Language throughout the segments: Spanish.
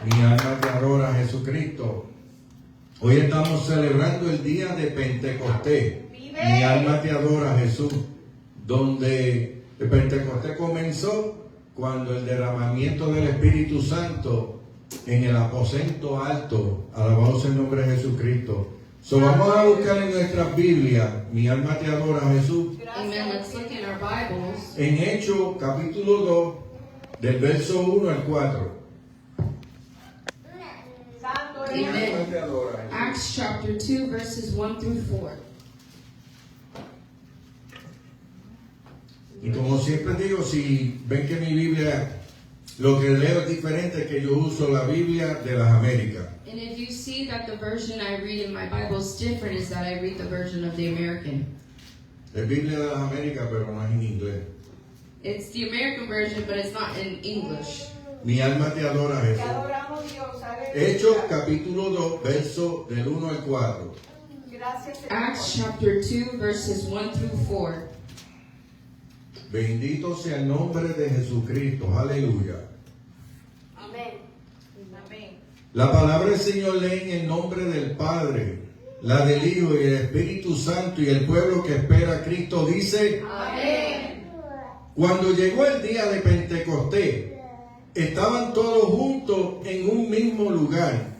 Mi alma te adora, Jesucristo. Hoy estamos celebrando el día de Pentecostés. Mi alma te adora, Jesús. Donde el Pentecostés comenzó cuando el derramamiento del Espíritu Santo en el aposento alto. Alabado sea el nombre de Jesucristo. Vamos a buscar en nuestras Biblias. Mi alma te adora, Jesús. Amen. Let's look in our Bibles. En Hechos capítulo 2, del verso 1 al 4. Amen. Acts chapter 2, verses 1 through 4. Y como siempre digo, si ven que mi Biblia, lo que leo es diferente, que yo uso la Biblia de las Américas. And if you see that the version I read in my Bible is different, is that I read the version of the American. Es Biblia de las Américas, pero no es en inglés. It's the American version, but it's not in English. Mi alma te adora, Jesús. Hechos capítulo 2, verso del 1 al 4. Acts chapter 2, verses 1 through 4. Bendito sea el nombre de Jesucristo. Aleluya. Amén. Amén. La palabra del Señor lee en el nombre del Padre, la del Hijo y el Espíritu Santo, y el pueblo que espera a Cristo dice: Amén. Cuando llegó el día de Pentecostés, estaban todos juntos en un mismo lugar.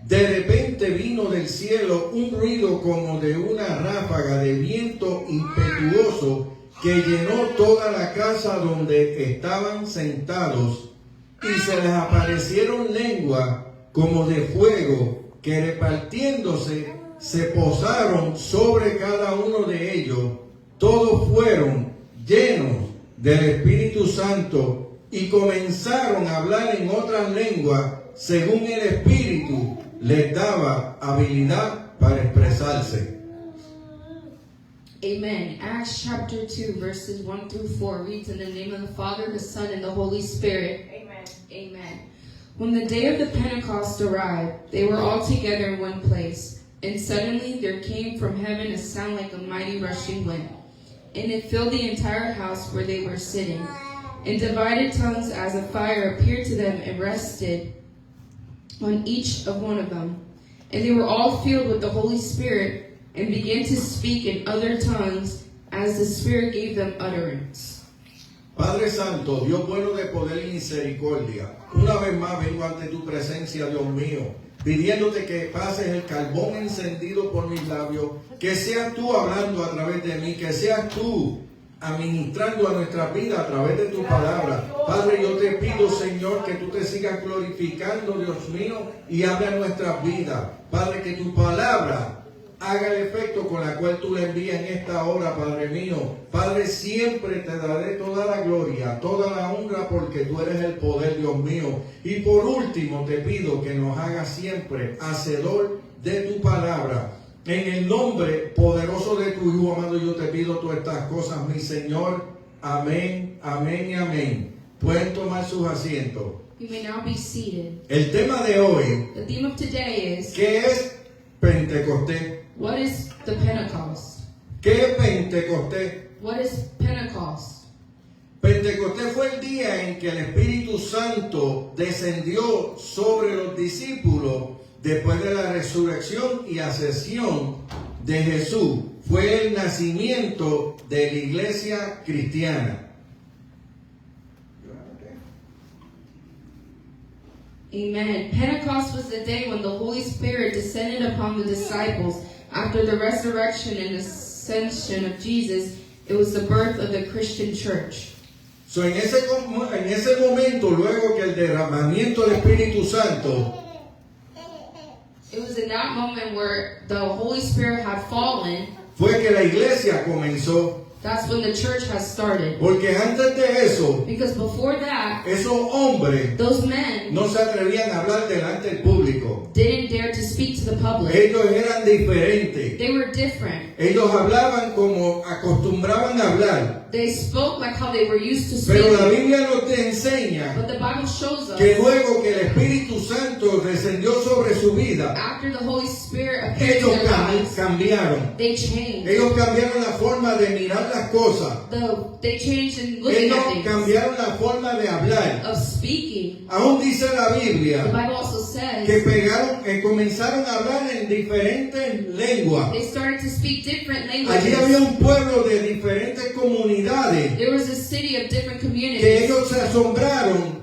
De repente vino del cielo un ruido como de una ráfaga de viento impetuoso que llenó toda la casa donde estaban sentados, y se les aparecieron lenguas como de fuego que repartiéndose se posaron sobre cada uno de ellos. Todos fueron llenos del Espíritu Santo y comenzaron a hablar en otras lenguas según el Espíritu les daba habilidad para expresarse. Amen. Acts chapter 2, verses 1 through 4 reads, in the name of the Father, the Son, and the Holy Spirit. Amen. Amen. When the day of the Pentecost arrived, they were all together in one place. And suddenly there came from heaven a sound like a mighty rushing wind, and it filled the entire house where they were sitting. And divided tongues as of fire appeared to them and rested on each of one of them. And they were all filled with the Holy Spirit and began to speak in other tongues as the Spirit gave them utterance. Padre Santo, Dios bueno de poder y misericordia, una vez más vengo ante tu presencia, Dios mío, pidiéndote que pases el carbón encendido por mis labios, que seas tú hablando a través de mí, que seas tú administrando a nuestra vida a través de tu palabra. Padre, yo te pido, Señor, que tú te sigas glorificando, Dios mío, y hable a nuestras vidas. Padre, que tu palabra haga el efecto con la cual tú le envías en esta hora, Padre mío. Padre, siempre te daré toda la gloria, toda la honra, porque tú eres el poder, Dios mío. Y por último te pido que nos hagas siempre hacedor de tu palabra. En el nombre poderoso de tu Hijo amado, yo te pido todas estas cosas, mi Señor. Amén, amén y amén. Pueden tomar sus asientos. You may now be seated. El tema de hoy, The theme of today is, ¿qué es Pentecostés? what is the Pentecost? ¿Qué es Pentecostés? What is Pentecost? Pentecostés fue el día en que el Espíritu Santo descendió sobre los discípulos después de la resurrección y ascensión de Jesús. Fue el nacimiento de la iglesia cristiana. Amen. Pentecost was the day when the Holy Spirit descended upon the disciples after the resurrection and ascension of Jesus. It was the birth of the Christian church. So, en ese momento, luego que el derramamiento del Espíritu Santo, It was in that moment where the Holy Spirit had fallen, fue que la iglesia comenzó. that's when the church has started. Porque antes de eso, Because before that, esos hombres those men no se atrevían a hablar delante del público. didn't dare to speak to the public. Ellos eran diferentes. They were different. Ellos hablaban como acostumbraban a hablar. They spoke like how they were used to Pero la speaking. Biblia nos te enseña But the Bible shows us que luego que el Espíritu Santo descendió sobre sus su vida, after the Holy Spirit appeared in ellos their lives, cambiaron. they changed. Ellos cambiaron la forma de mirar las cosas. They changed in looking Ellos at things, cambiaron la forma de hablar. of speaking. Aún dice la The Biblia Bible also que says comenzaron a hablar en diferentes lenguas. they started to speak different Allí había languages. un pueblo de diferentes comunidades There was a city of different que communities. ellos se asombraron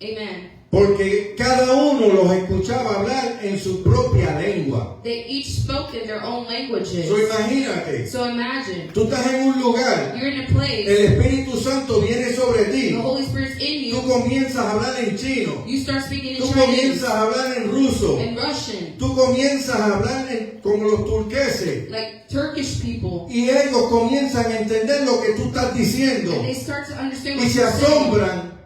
Amen. porque cada uno los escuchaba hablar en su propia lengua. They each spoke in their own languages. So, imagínate, So imagine, tú estás en un lugar, you're in a place, el Espíritu Santo viene sobre the ti, Holy Spirit's in tú you, comienzas a hablar en chino, you start speaking in tú Chinese, comienzas a hablar en ruso, and Russian, tú comienzas a hablar como los turqueses. like Turkish people, Y ellos comienzan a entender lo que tú estás diciendo and they start to understand y what se you're saying. asombran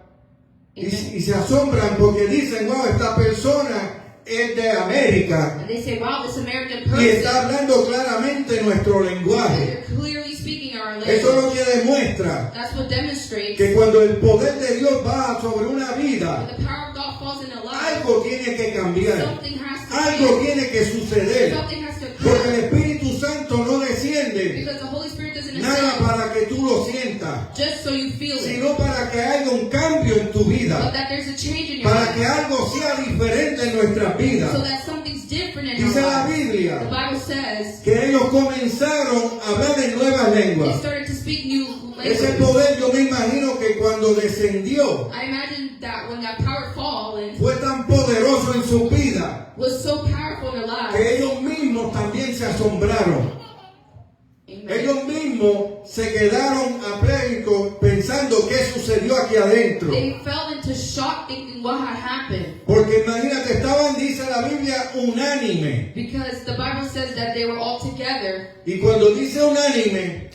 y se asombran porque dicen, wow, esta persona es de América And they say, wow, this American y está person, hablando claramente nuestro lenguaje. they're clearly speaking our Eso language. lo que demuestra That's what demonstrates que cuando el poder de Dios baja sobre una vida, when the power of God falls in a life, algo tiene que cambiar, something has to algo change, tiene que suceder, something has to porque el occur, Espíritu Santo no desciende because the Holy Spirit doesn't nada ascend para que tú lo sientas, just so you feel it, sino para que haya un cambio en tu but vida, that there's a change in your para que life, algo sea diferente en nuestras so vidas. that something's different in Dice our la lives. The Biblia Bible says que ellos comenzaron a hablar en nuevas they lenguas. started to speak new Ese languages. poder, yo me imagino que cuando descendió I imagine that when that power fallen fue tan poderoso en su vida was so powerful in their lives. que ellos mismos también se asombraron. Amen. Ellos mismos se quedaron apléjicos pensando qué sucedió aquí adentro. They fell into shock thinking what had happened. Porque imagínate, estaban, dice la Biblia, unánime. Because the Bible says that they were all together. Y cuando dice unánime,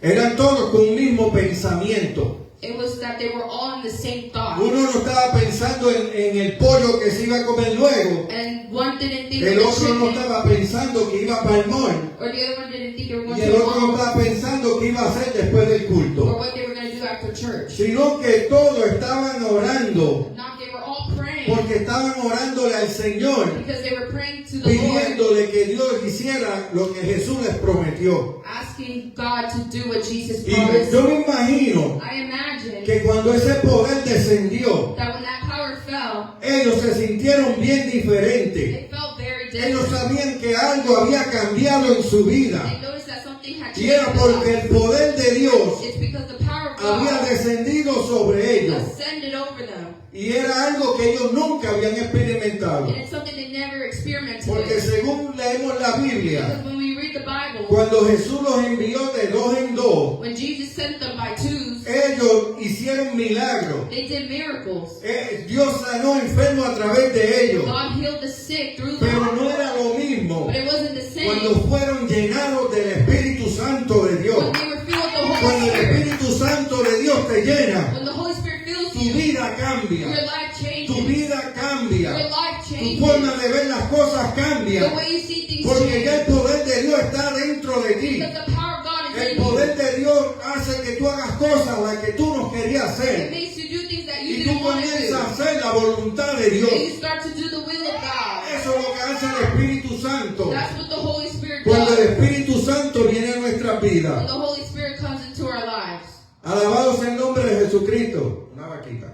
eran todos con un mismo pensamiento. It was that they were all in the same thought. Uno no estaba pensando en el pollo que se iba a comer luego. And one didn't think El of the otro no chicken, estaba pensando que iba para el mall. or the other one didn't think they were going Y to el otro no mall, estaba pensando qué iba a hacer después del or culto. what they were going to do after church. Sino que todos estaban orando. Not they were all praying Porque estaban orándole al Señor, because they were praying to the Lord, pidiéndole que Dios hiciera lo que Jesús les prometió. asking God to do what Jesus Y promised. yo me imagino I imagine que cuando ese poder descendió, that when that power fell, ellos se sintieron bien diferentes. it felt very Ellos different. sabían que algo había cambiado en su vida. They noticed that something had Y changed era in their porque lives. el poder de Dios It's because the power of había God descendido sobre ellos. ascended over them. Y era algo que ellos nunca habían experimentado. And it's something they never experimented Porque with. según leemos la Biblia, Because when we read the Bible, cuando Jesús los envió de dos en dos, when Jesus sent them by twos, ellos hicieron milagros. they did miracles. Dios sanó enfermos a través de ellos. God healed the sick through Pero them. no era lo mismo But it wasn't the cuando same fueron llenados del Espíritu Santo de Dios. when they were filled with the Cuando Holy el Spirit. Espíritu Santo de Dios te llena, When the Holy Spirit fills tu you, vida your cambia. life Tu changes. vida cambia. Your life Tu changes. forma de ver las cosas The cambia. way you see things Porque ya change. el poder de Dios está dentro de ti. Because the power of God is El in you. poder de Dios hace que tú hagas cosas las que tú no querías It hacer. makes you do things that you Y tú didn't want to comienzas a do. hacer la voluntad de Dios. And you start to do the will of God. Eso es lo que hace el Espíritu Santo. That's what the Holy Spirit Cuando el does. Espíritu Santo viene a nuestras When vidas. the Holy Spirit comes into our lives. Alabado sea el nombre de Jesucristo. Una vaquita.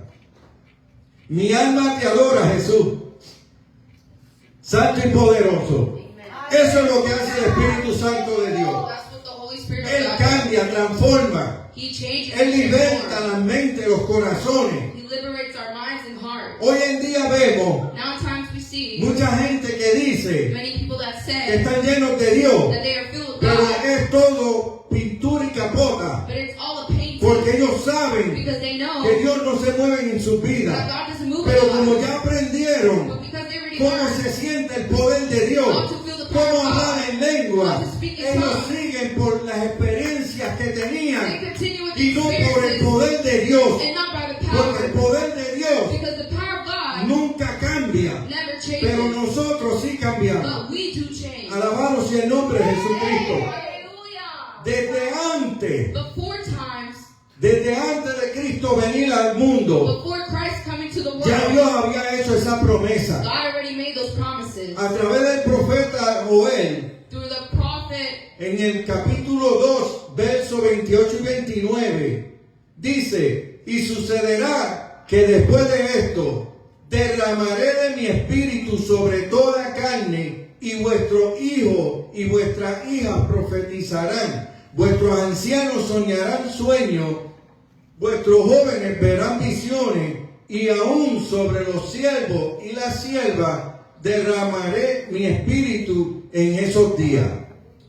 Mi alma te adora, Jesús. Santo y poderoso. Eso es lo que hace el Espíritu Santo de Dios. That's what the Holy Spirit Él does. cambia, transforma. He changes. Él and liberta transforms. las mentes, los corazones. He liberates our minds and hearts. Hoy en día vemos Now, at times we see mucha gente que dice many people that que say están llenos de Dios, that they are filled with pero God, es todo pintura y capota, but it's all a painting porque ellos saben because they know que Dios no se mueve en sus that vidas. God doesn't move Pero in como their lives. ya aprendieron But because they already cómo learned se siente el poder de Dios, cómo hablar en lengua, ellos siguen por las experiencias que they tenían continue with y the no por el experiences poder de Dios, and not by the porque el power. poder de Dios Because the power of God nunca cambia, never pero changes. nosotros sí cambiamos. But we do change. Alabado sea el nombre de Jesucristo. Hallelujah. Desde antes de Cristo venir al mundo, Before Christ coming to the world, ya Dios había hecho esa promesa. God already made those those promises. A través del profeta Joel, Through the prophet, en el capítulo 2, versos 28 y 29, dice, y sucederá que después de esto, derramaré de mi espíritu sobre toda carne, y vuestros hijos y vuestras hijas profetizarán, vuestros ancianos soñarán sueños, vuestros jóvenes verán visiones, y aún sobre los siervos y las siervas derramaré mi espíritu en esos días.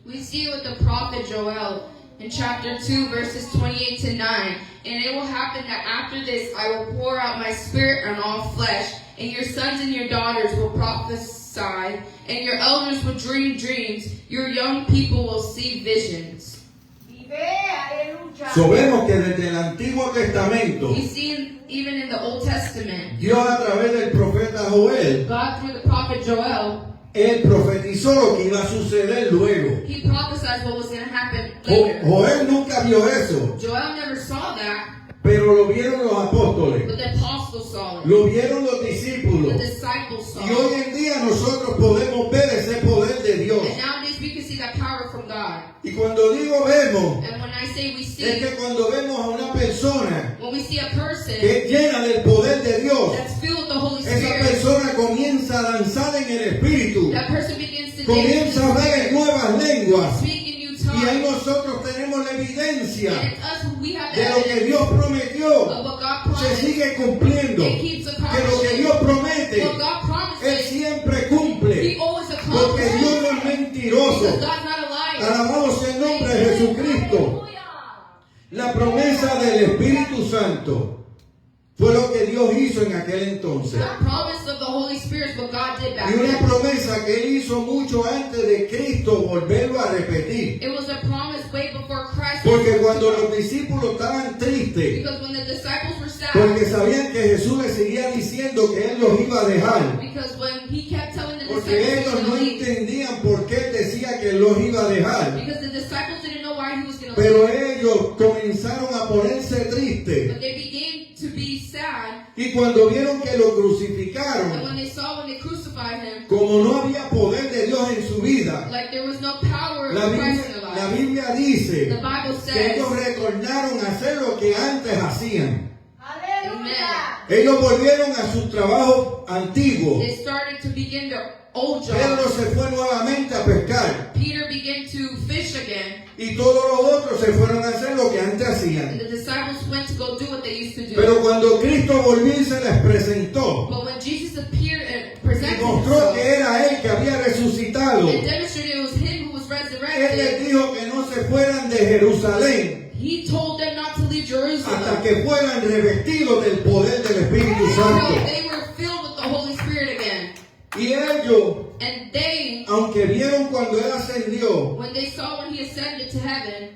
we see with the prophet Joel in chapter 2, verses 28 to 9. And it will happen that after this I will pour out my spirit on all flesh, and your sons and your daughters will prophesy, and your elders will dream dreams, your young people will see visions. Vive, aleluya. So vemos que desde el Antiguo Testamento, We see even in the Old Testament, Dios a través del profeta Joel, God through the prophet Joel, él profetizó lo que iba a suceder luego. he prophesied what was going to happen later. Joel nunca vio eso, Joel never saw that, pero lo vieron los apóstoles, but the apostles saw it. lo vieron los discípulos. The disciples saw Y hoy it. en día nosotros podemos ver ese poder de Dios. And nowadays we can see that power from God. Y cuando digo vemos, And when I say we es see, que cuando vemos a una persona when we see a person que es llena del poder de Dios, that's filled with the Holy esa Spirit, persona comienza a danzar en el Espíritu, that person begins to comienza a ver nuevas lenguas. speak in new Y ahí tongues. nosotros tenemos la evidencia And it's us who we have de lo que evidence Dios prometió of what God se promised. sigue cumpliendo. It keeps Que lo que accomplishing. Dios promete, What God Él promises, siempre cumple. He always Porque accomplishes. Dios no es Because mentiroso. God's not a liar. Alabado sea el nombre de Jesucristo. Aleluya. La promesa del Espíritu Santo fue lo que Dios hizo en aquel entonces. The promise of the Holy Spirit is what God did back Y una then. promesa que Él hizo mucho antes de Cristo volverlo a repetir. It was a promise way before Christ. Porque cuando los discípulos estaban tristes, Because when the disciples were sad, porque sabían que Jesús les seguía diciendo que Él los iba a dejar. because when He kept telling the Porque disciples ellos to no leave, entendían por qué Él decía que Él los iba a dejar. because the disciples didn't know why He was going to Pero leave. ellos comenzaron a ponerse tristes. But they began to be sad, Y cuando vieron que lo and crucificaron, when they saw when they crucified Him, como no había poder de Dios en su vida, like there was no power la of Christ in Biblia, their la life. Biblia dice The Bible que says, ellos retornaron a hacer lo que antes hacían. Aleluya. Ellos volvieron a su trabajo antiguo. they started to begin their old Pedro job. se fue nuevamente a pescar Peter began to fish again, y todos los otros se fueron a hacer lo que antes and hacían. the disciples went to go do what they used to do. Pero cuando Cristo volvió y se les presentó But when Jesus appeared and y presented mostró Himself que era Él que había resucitado, and demonstrated it was Him who was Él les resurrected, dijo que no se fueran de Jerusalén He told them not to leave hasta Jerusalem que fueran revestidos del poder del Espíritu until Santo. they were filled with the Holy Spirit again. Y ellos, And they, aunque vieron cuando Él ascendió, when they saw when He ascended to heaven,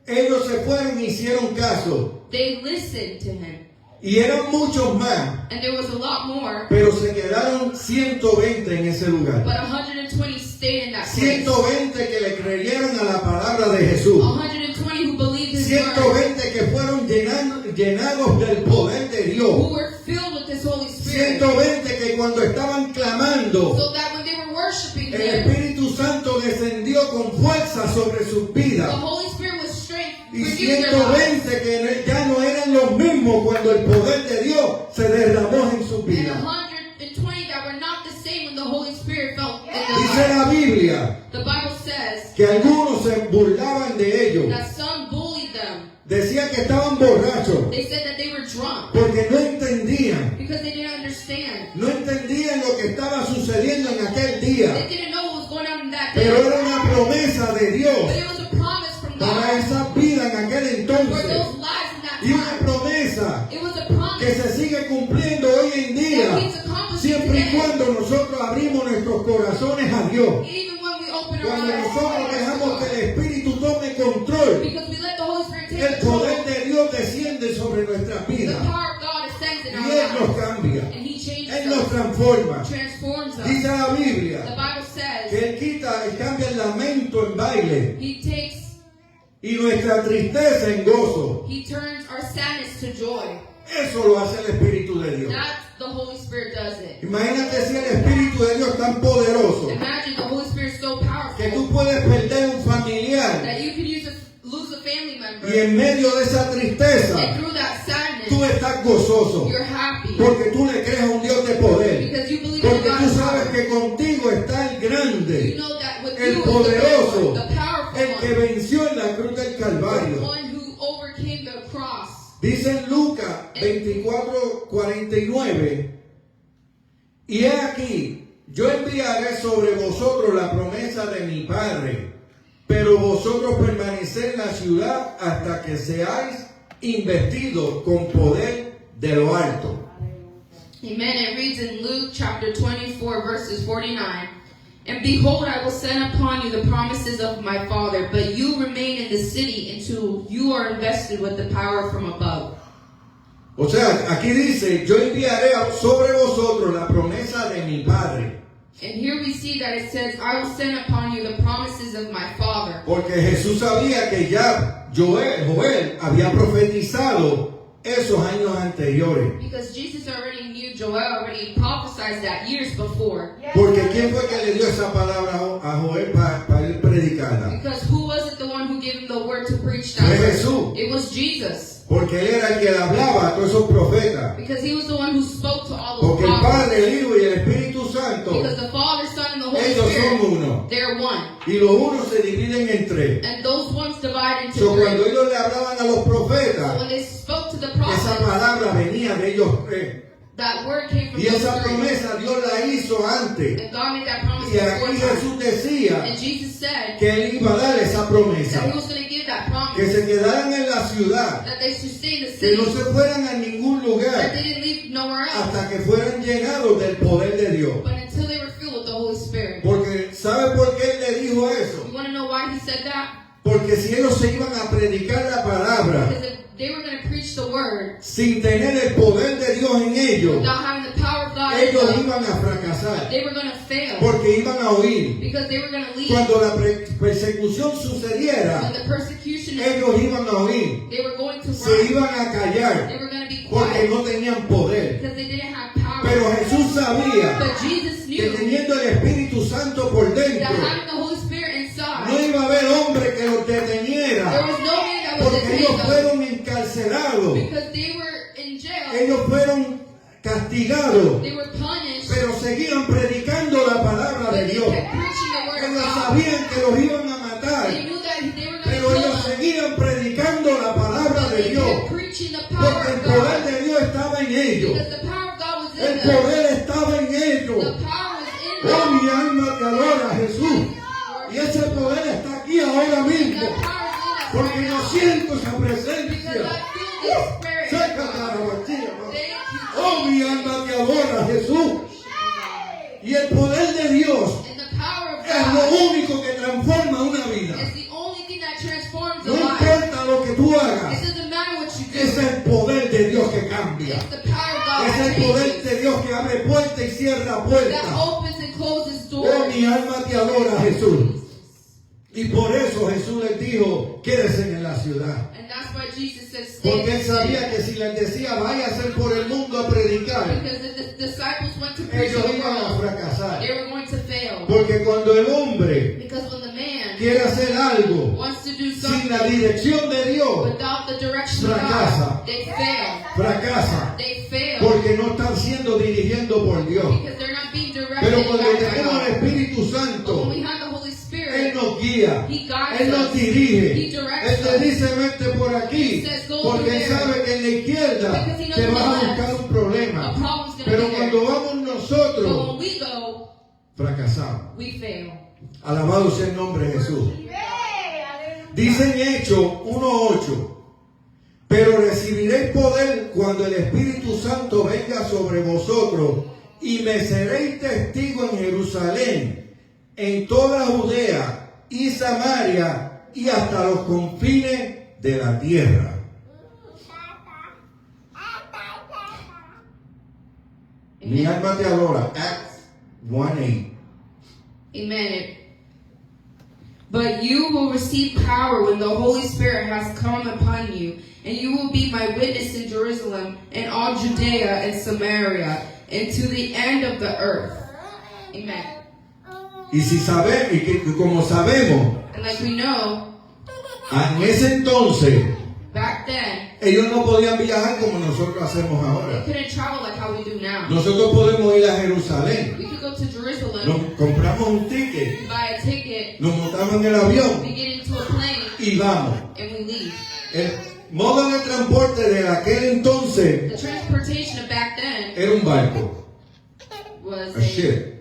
ellos se fueron y hicieron caso. they listened to Him. Y eran muchos más, And there was a lot more, pero se quedaron 120 en ese lugar. but 120 stayed in that place. 120 que le creyeron a la palabra de Jesús. 120 who believed His word, 120 que fueron llenados del poder de who Dios. were filled with His Holy Spirit, 120 que cuando estaban clamando, so that when they were worshiping el Him, Espíritu Santo descendió con fuerza sobre sus the vidas. Holy Spirit was strength Y renewed their lives. 120 que ya no eran los mismos cuando el poder de Dios se derramó en sus And vidas. 120 that were not the same when the Holy Spirit felt in their Dice lives. la Biblia The Bible says que algunos se burlaban de ellos. that some bullied them. Decían que estaban borrachos They said that they were drunk porque no entendían. because they didn't understand. No entendían lo que estaba sucediendo en aquel They día. didn't know what was going on in that day. Pero era una promesa de Dios But it was a promise from para God esa vida en aquel for entonces. those lives in that Y una time. promesa It was a que promise se sigue cumpliendo hoy en that día. keeps accomplishing Siempre y today. cuando nosotros abrimos nuestros corazones a Dios. Even when we open our Cuando eyes, nosotros dejamos que el Espíritu tome control, because we let the Holy Spirit take el control, poder de Dios desciende sobre nuestras the vidas. power of God ascends in Y our Él nos lives, cambia. and He changes Él nos us, transforma. transforms us. Dice la The Biblia Bible says que Él quita y cambia el lamento en baile He takes, y nuestra tristeza en gozo. He turns our sadness to joy. Eso lo hace el Espíritu de Dios. That's the Holy Spirit does it. Imagínate si el Espíritu de Dios es tan poderoso Imagine the Holy Spirit is so powerful que tú puedes perder un familiar that you could lose a family member, y en medio de esa tristeza and through that sadness, tú estás gozoso you're happy porque tú le crees a un Dios de poder, because you believe in porque tú God's sabes power. que contigo está el grande, You know that with el you poderoso, is the powerful el que one, venció en la cruz del the Calvario. one who overcame the cross. Dice en Lucas 24:49, y he aquí, yo enviaré sobre vosotros la promesa de mi Padre, pero vosotros permaneced en la ciudad hasta que seáis investidos con poder de lo alto. Amen. It reads in Luke chapter 24, verses 49. And behold, I will send upon you the promises of my Father, but you remain in the city until you are invested with the power from above. O sea, aquí dice, yo enviaré sobre vosotros la promesa de mi Padre. And here we see that it says, I will send upon you the promises of my Father. Porque Jesús sabía que ya Joel había profetizado esos años anteriores. Because Jesus already knew, Joel already prophesied that years before. Porque ¿quién fue que le dio esa palabra a Joel para él predicarla? Because who was it the one who gave him the word to preach that Fue word? Jesús. It was Jesus. Porque él era el que le hablaba a todos esos profetas. Because he was the one who spoke to all those Porque el prophets. Padre, el Hijo y el Espíritu Santo, Because the Father, Son, and the Holy ellos son Spirit, uno. they're one. Y los unos se dividen en tres. And those ones divide into So, cuando three. ellos le hablaban a los So profetas, when they spoke to the esa prophets, palabra venía de ellos tres. that word came from Y those esa three. promesa Dios la hizo antes. And God made that promise Y before aquí time. Jesús decía And Jesus said que él iba a dar esa that promesa. he was going to give that promise. Que se quedaran en la ciudad. That they should stay in the Que city. no se fueran a ningún That lugar they didn't leave nowhere else. hasta que fueran llenados del poder de Dios. But until they were filled with the Holy Spirit. Porque ¿sabe por qué él le dijo eso? You want to know why he said that? Porque si ellos se iban a predicar la palabra Because if they were going to preach the word sin tener el poder de Dios en ellos, without having the power of God in ellos them, iban a fracasar. they were going to fail. Porque iban a oír. Because they were going to leave. Cuando la persecución When sucediera, the persecution, ellos iban a oír. they were going to Se run. iban a callar They were going to be porque quiet. no tenían poder. Because they didn't have power. Pero Jesús sabía But Jesus que knew teniendo el Espíritu Santo por that dentro, having the Holy Spirit inside, no iba a haber hombre que los there deteniera, was no man that was porque ellos detained them. fueron encarcelados, Because they were in jail. ellos fueron castigados, They were punished. pero seguían predicando la palabra But de they Dios. kept preaching the word of Ellos God. sabían que los iban a matar, They knew that they were going to pero kill ellos them. seguían predicando la palabra But de they Dios, kept preaching the power porque el of poder God. de Dios estaba en ellos, Because the power of God was in el them. poder estaba en The ellos. power was in Oh, them. mi alma te adora, Jesús. Y ese poder está aquí ahora And mismo, that power is in us porque right yo now. siento esa Because presencia. I feel the Spirit. Sácate a la botella, ¿no? Thank you. Oh, mi alma te adora, Jesús. Y el poder de Dios And the power of es lo God único que transforma una vida. is the only thing that transforms a No life. importa lo que tú It hagas, doesn't matter what you do. es el poder de Dios que cambia. It's the power of God Es that el poder changes. de Dios que abre puertas y cierra That puertas. opens and closes Oh, doors. mi alma te adora, Jesús. Y por eso Jesús les dijo, quédense en la ciudad. And that's why Jesus said, stay Porque in él the sabía city. que si les decía, váyanse por el mundo a predicar, Because if the disciples went to preach ellos the iban a world, fracasar. they were going to fail. Porque cuando el hombre Because when the man quiere hacer algo wants to do sin something la dirección de Dios, without the direction of fracasa. God, they fail. fracasa. They fail. Porque no están siendo dirigiendo por Dios. Because they're not being Pero directed cuando by tenemos al God. Espíritu But when Santo, we have the Holy Él Spirit, nos guía, He guides Él nos us. dirige. He directs Él te us. dice, vete por aquí, He says, go porque Él there. sabe que en la izquierda Because He knows te vas a on the buscar left, un problema. a problem's going to Pero be cuando there. vamos But nosotros, when we go, fracasamos. we fail. Alabado sea el nombre de Jesús. Vive, aleluya. Dice en Hechos 1:8, pero recibiréis poder cuando el Espíritu Santo venga sobre vosotros y me seréis testigo en Jerusalén, en toda Judea y Samaria y hasta los confines de la tierra. Mi Amen. alma te adora. Acts 1:8. Amen. But you will receive power when the Holy Spirit has come upon you, And you will be my witness in Jerusalem and all Judea and Samaria and to the end of the earth. Amen. Y si sabemos, como sabemos, And like we know, en ese entonces back then, ellos no podían viajar como nosotros hacemos they ahora. couldn't travel like how we do now. Nosotros podemos ir a Jerusalén, We could go to Jerusalem, nos compramos un ticket, buy a ticket, nos montamos en el avión we get into a plane, y vamos. and we leave. El modo de transporte de aquel entonces The transportation of back then era un barco, was a ship.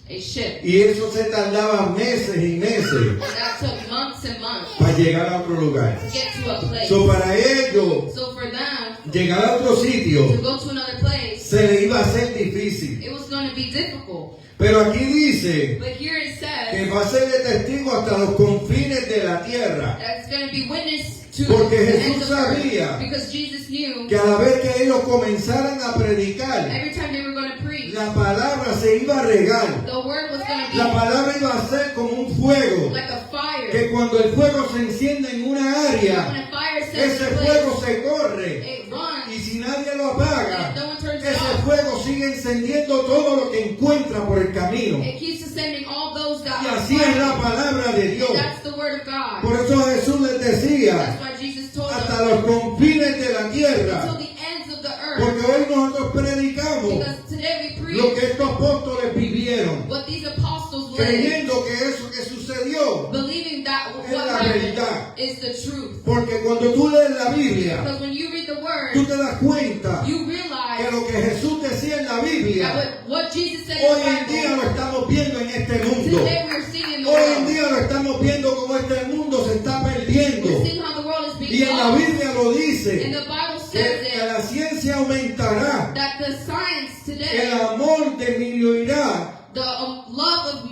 a ship. Y eso se tardaba meses y meses And that took months and months para llegar a otro lugar. to get to a place. So, para ellos, So for them, llegar a otro sitio to go to another place, se le iba a hacer difícil. it was going to be difficult. Pero aquí dice But here it says que va a ser de testigo hasta los confines de la tierra. that it's going to be witness to Porque the Jesús ends of the earth. sabía Because Jesus knew Que a la vez que ellos comenzaran a predicar, every time they were going to preach, la palabra se iba a regar. the word was going to La be palabra iba a ser como un fuego. like a fire. Que cuando el fuego se enciende en una When área, a fire sets ese in fuego place, se corre. it runs. Y si nadie lo apaga, And if no one turns it ese off, fuego sigue encendiendo todo lo que encuentra por el camino. it keeps ascending all those that Y are así es la fighting. palabra de Dios. And that's the word of God. Por eso Jesús les decía, That's why Jesus told hasta us los confines de la until tierra. the ends of the earth. Porque hoy nosotros predicamos Because today we lo preach que estos apóstoles vivieron, what these apostles lived, creyendo que eso que sucedió. believing that Es what la happened verdad. is the truth. Porque cuando tú lees la Biblia, Because when you read the tú word, te das cuenta you que realize lo que Jesús decía en la Biblia, that what Jesus said hoy in en the día lo Bible, estamos viendo en este mundo. today we're seeing in the Hoy en world. día lo estamos viendo como este mundo se está perdiendo. We're seeing how the world is being Y en la lost. Biblia lo And dice, the Bible que says it, la ciencia aumentará, that the science el today, amor disminuirá, the love of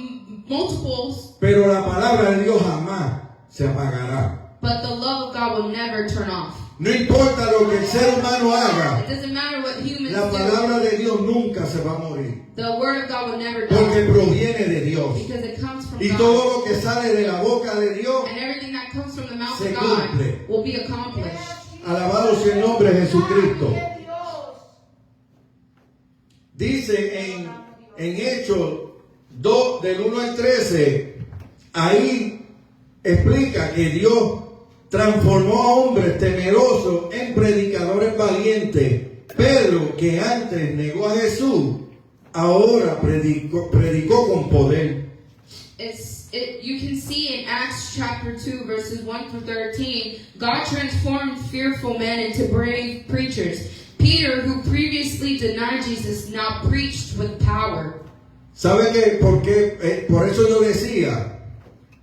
multiples, pero la palabra de Dios jamás se apagará. but the love of God will never turn off. No importa lo que el ser humano haga, It doesn't matter what humans la do. palabra de Dios nunca se va a morir, The word of God will never porque die proviene de Dios. because it comes from Y God. todo lo que sale de la boca de Dios, And everything that comes from the mouth se of God cumple. will be accomplished. alabado sea el nombre de Jesucristo. De Dios. Dice en Hechos 2, del 1 al 13, ahí explica que Dios transformó a hombres temerosos en predicadores valientes. Pedro, que antes negó a Jesús, ahora predicó con poder. You can see in Acts chapter 2 verses 1 through 13, God transformed fearful men into brave preachers. Peter, who previously denied Jesus, now preached with power. ¿Sabe qué? Por eso yo decía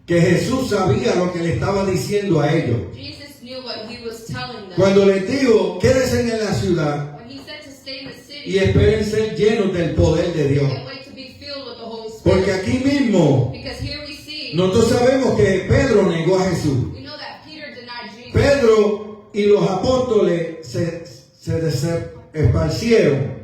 que Jesús sabía lo que le estaba diciendo a ellos. Jesus knew what he was telling them. Cuando les dijo, quédense en la ciudad When he said to stay in the y city esperen ser llenos del poder de Dios. and wait to be filled with the Holy Porque Spirit. aquí mismo Because here we see, nosotros sabemos que Pedro negó a Jesús. we know that Peter denied Jesus. Pedro y los apóstoles se esparcieron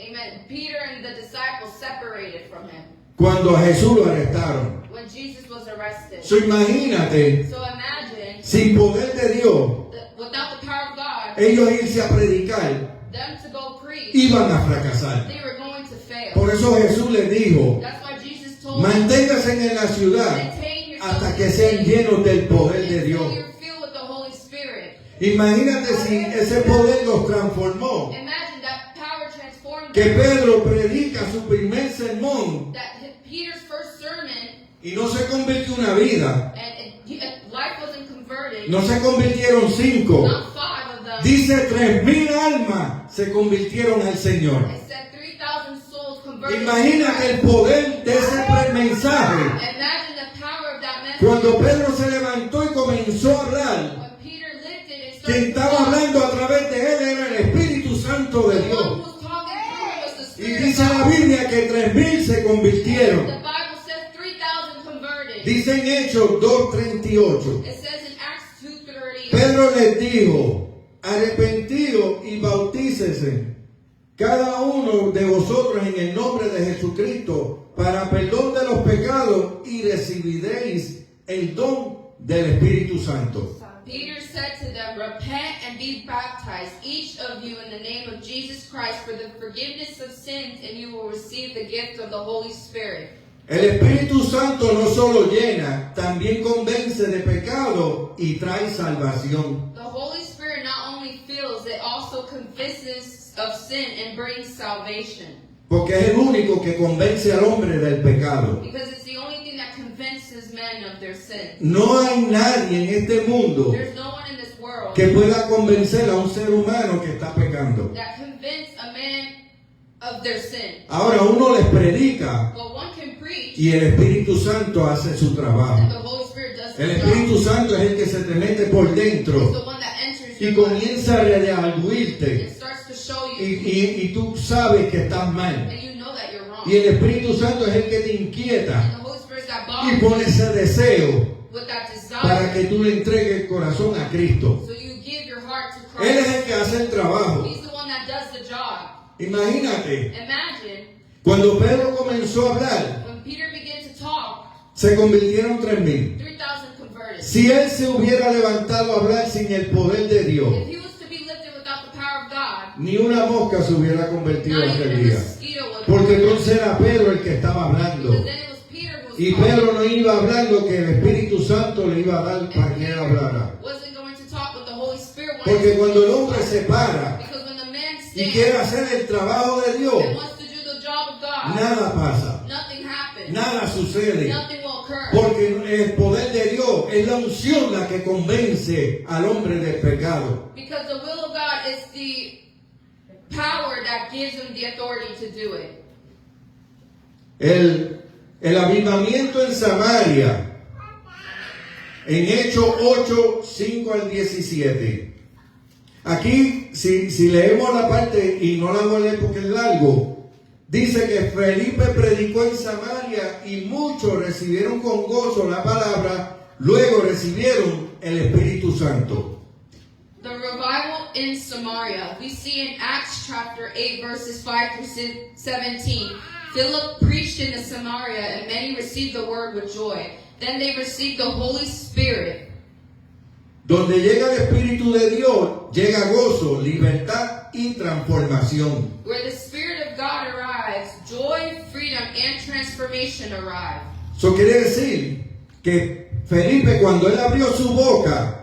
Amen. Peter and the disciples separated from him cuando a Jesús lo arrestaron. when Jesus was arrested. So, imagínate, So imagine, sin poder de Dios, without the power of God, ellos irse a predicar, them to go preach, iban a fracasar. they were going to fail. Por eso Jesús les dijo, That's why Jesus told them, manténganse en la ciudad maintain yourself hasta in que the sean city llenos del poder de until Dios. you're filled with the Holy Spirit. Imagínate si ese poder los transformó. Imagine that power transformed Que them. Pedro predica su primer sermón That Peter's first sermon, y no se convirtió una vida, life wasn't converted. no se convirtieron 5. Not 5 of them. Dice 3,000 almas se convirtieron al Señor. It said 3,000 souls converted. Imagínate el poder de ese mensaje. Imagine the power of that message. Cuando Pedro se levantó y comenzó a hablar, When Peter lifted and quien started to estaba talk, hablando a través de él era el Espíritu Santo de the one Dios. who was talking through was the Y Spirit dice of la God. Biblia que 3,000 se The convirtieron. Bible says 3,000 converted. Dice en Hechos 2:38. It says in Acts 2:30, Pedro les dijo, arrepentidos y bautícese cada uno de vosotros en el nombre de Jesucristo para perdón de los pecados y recibiréis el don del Espíritu Santo. Peter said to them, "Repent and be baptized, each of you, in the name of Jesus Christ, for the forgiveness of sins, and you will receive the gift of the Holy Spirit." El Espíritu Santo no solo llena, también convence de pecado y trae salvación. The Holy Spirit not only fills, it also convinces of sin and brings salvation. Porque es el único que convence al hombre del pecado. Because it's the only thing that convinces men of their sin. No hay nadie en este mundo There's no one in this world que pueda convencer a un ser humano que está pecando. that convince a man of their sin. Ahora uno les predica But one can preach, y el Espíritu Santo hace su and trabajo. the Holy Spirit does El the Espíritu job. Santo es el que se te mete por It's dentro the one that enters y your life comienza a redarguirte and starts to show y, you, y tú sabes que estás mal. and you know that you're wrong. Y el Espíritu Santo es el que te inquieta And the Holy Spirit's that y bond pone ese deseo with that para que desire, tú le entregues el corazón a Cristo. so you give your heart to Él es Christ. el que hace el trabajo. He's the one that does the job. Imagínate, Imagine cuando Pedro comenzó a hablar, when Peter began to talk, se convirtieron 3,000. 3,000 converted. Si él se hubiera levantado a hablar sin el poder de Dios, If he was to be lifted without the power of God, ni una mosca se hubiera convertido not aquel even a día. mosquito would Porque convert. entonces era Pedro el que estaba hablando. Because then it was Peter who was Y talking. Pedro no iba a hablar lo que el Espíritu Santo le iba a dar para And que él Peter hablara. wasn't going to talk with the Holy Spirit wanted Porque to cuando el speak. hombre se para Because when the man y stands quiere hacer el trabajo de and Dios, wants to do the job of God, nada pasa, nothing happens. nada sucede. Nothing will occur. Porque el poder de Dios es la unción la que convence al hombre del pecado. Because the will of God is the power that gives him the authority to do it. El avivamiento en Samaria, en Hechos 8, 5 al 17. Aquí, si leemos la parte, y no la voy a leer porque es largo, dice que Felipe predicó en Samaria y muchos recibieron con gozo la palabra, luego recibieron el Espíritu Santo. The revival in Samaria. We see in Acts chapter 8 verses 5 through 17. Philip preached in Samaria and many received the word with joy. Then they received the Holy Spirit. Donde llega el Espíritu de Dios, llega gozo, libertad y transformación. Where the Spirit of God arrives, joy, freedom, and transformation arrive. Eso quiere decir que Felipe, cuando él abrió su boca,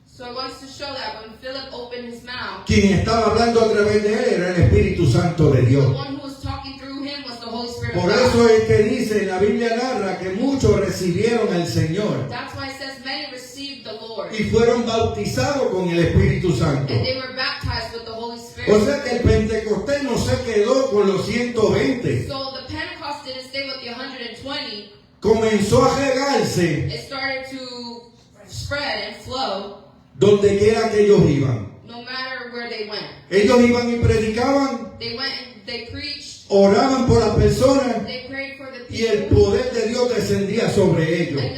So it wants to show that when Philip opened his mouth, quien estaba hablando a través de él era el Espíritu Santo de the Dios. one who was talking through him was the Holy Spirit of Por God. eso es que dice, la Biblia narra que muchos recibieron al Señor That's why it says many received the Lord. y fueron bautizados con el Espíritu Santo. And they were baptized with the Holy Spirit. O sea que el Pentecostés no se quedó con los 120, So the Pentecost didn't stay with the 120. comenzó a regarse It started to spread and flow donde quiera que ellos iban. no matter where they went. Ellos iban y predicaban, They went and they preached. oraban por las personas They prayed for the y el people. poder de Dios descendía sobre ellos. And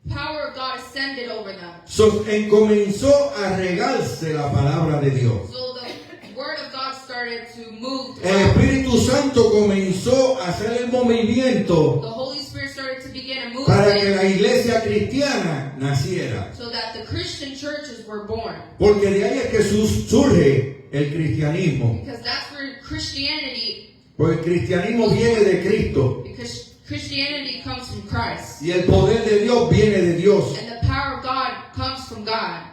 the power of God ascended over them. Comenzó a regarse la palabra de Dios. So the word of God started to move El throughout. Espíritu Santo comenzó a hacer el movimiento The Holy Spirit started to begin a para que movement la iglesia cristiana naciera. so that the Christian churches were born. Porque de ahí es que surge el cristianismo. Because that's where Christianity, Porque el cristianismo viene de Cristo because Christianity comes from Christ. y el poder de Dios viene de Dios. And the power of God comes from God.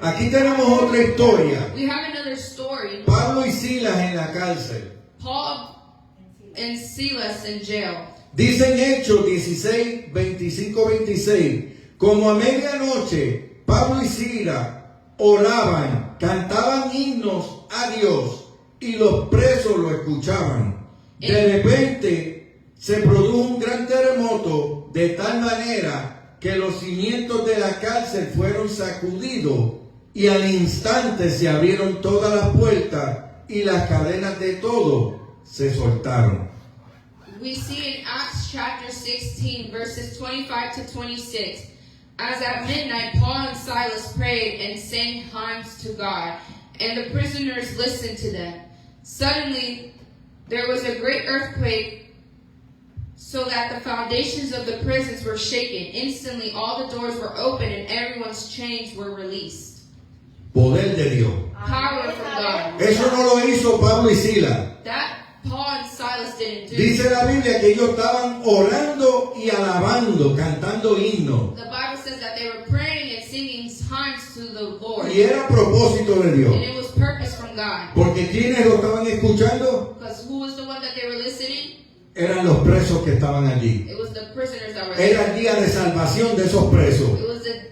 Aquí tenemos otra historia. We have another story. Pablo y Silas en la cárcel. Paul and Silas in jail. Dice en Hechos 16, 25, 26, como a medianoche, Pablo y Silas oraban, cantaban himnos a Dios y los presos lo escuchaban. De repente se produjo un gran terremoto de tal manera que los cimientos de la cárcel fueron sacudidos y al instante se abrieron todas las puertas y las cadenas de todo se soltaron. We see in Acts chapter 16, verses 25 to 26. As at midnight, Paul and Silas prayed and sang hymns to God, and the prisoners listened to them. Suddenly, there was a great earthquake, so that the foundations of the prisons were shaken. Instantly all the doors were opened and everyone's chains were released. Poder de Dios. Power from God. Eso no lo hizo Pablo y Silas. That Paul and Silas didn't do. Dice la Biblia que ellos estaban orando y alabando, cantando himnos. The Bible says that they were praying and singing hymns to the Lord. Y era a propósito de And Dios. it was purpose from God. Porque quienes lo estaban escuchando Because who was the one that they were listening? eran los presos que estaban allí. It was the prisoners that were Era there. el día de salvación de esos presos. It was the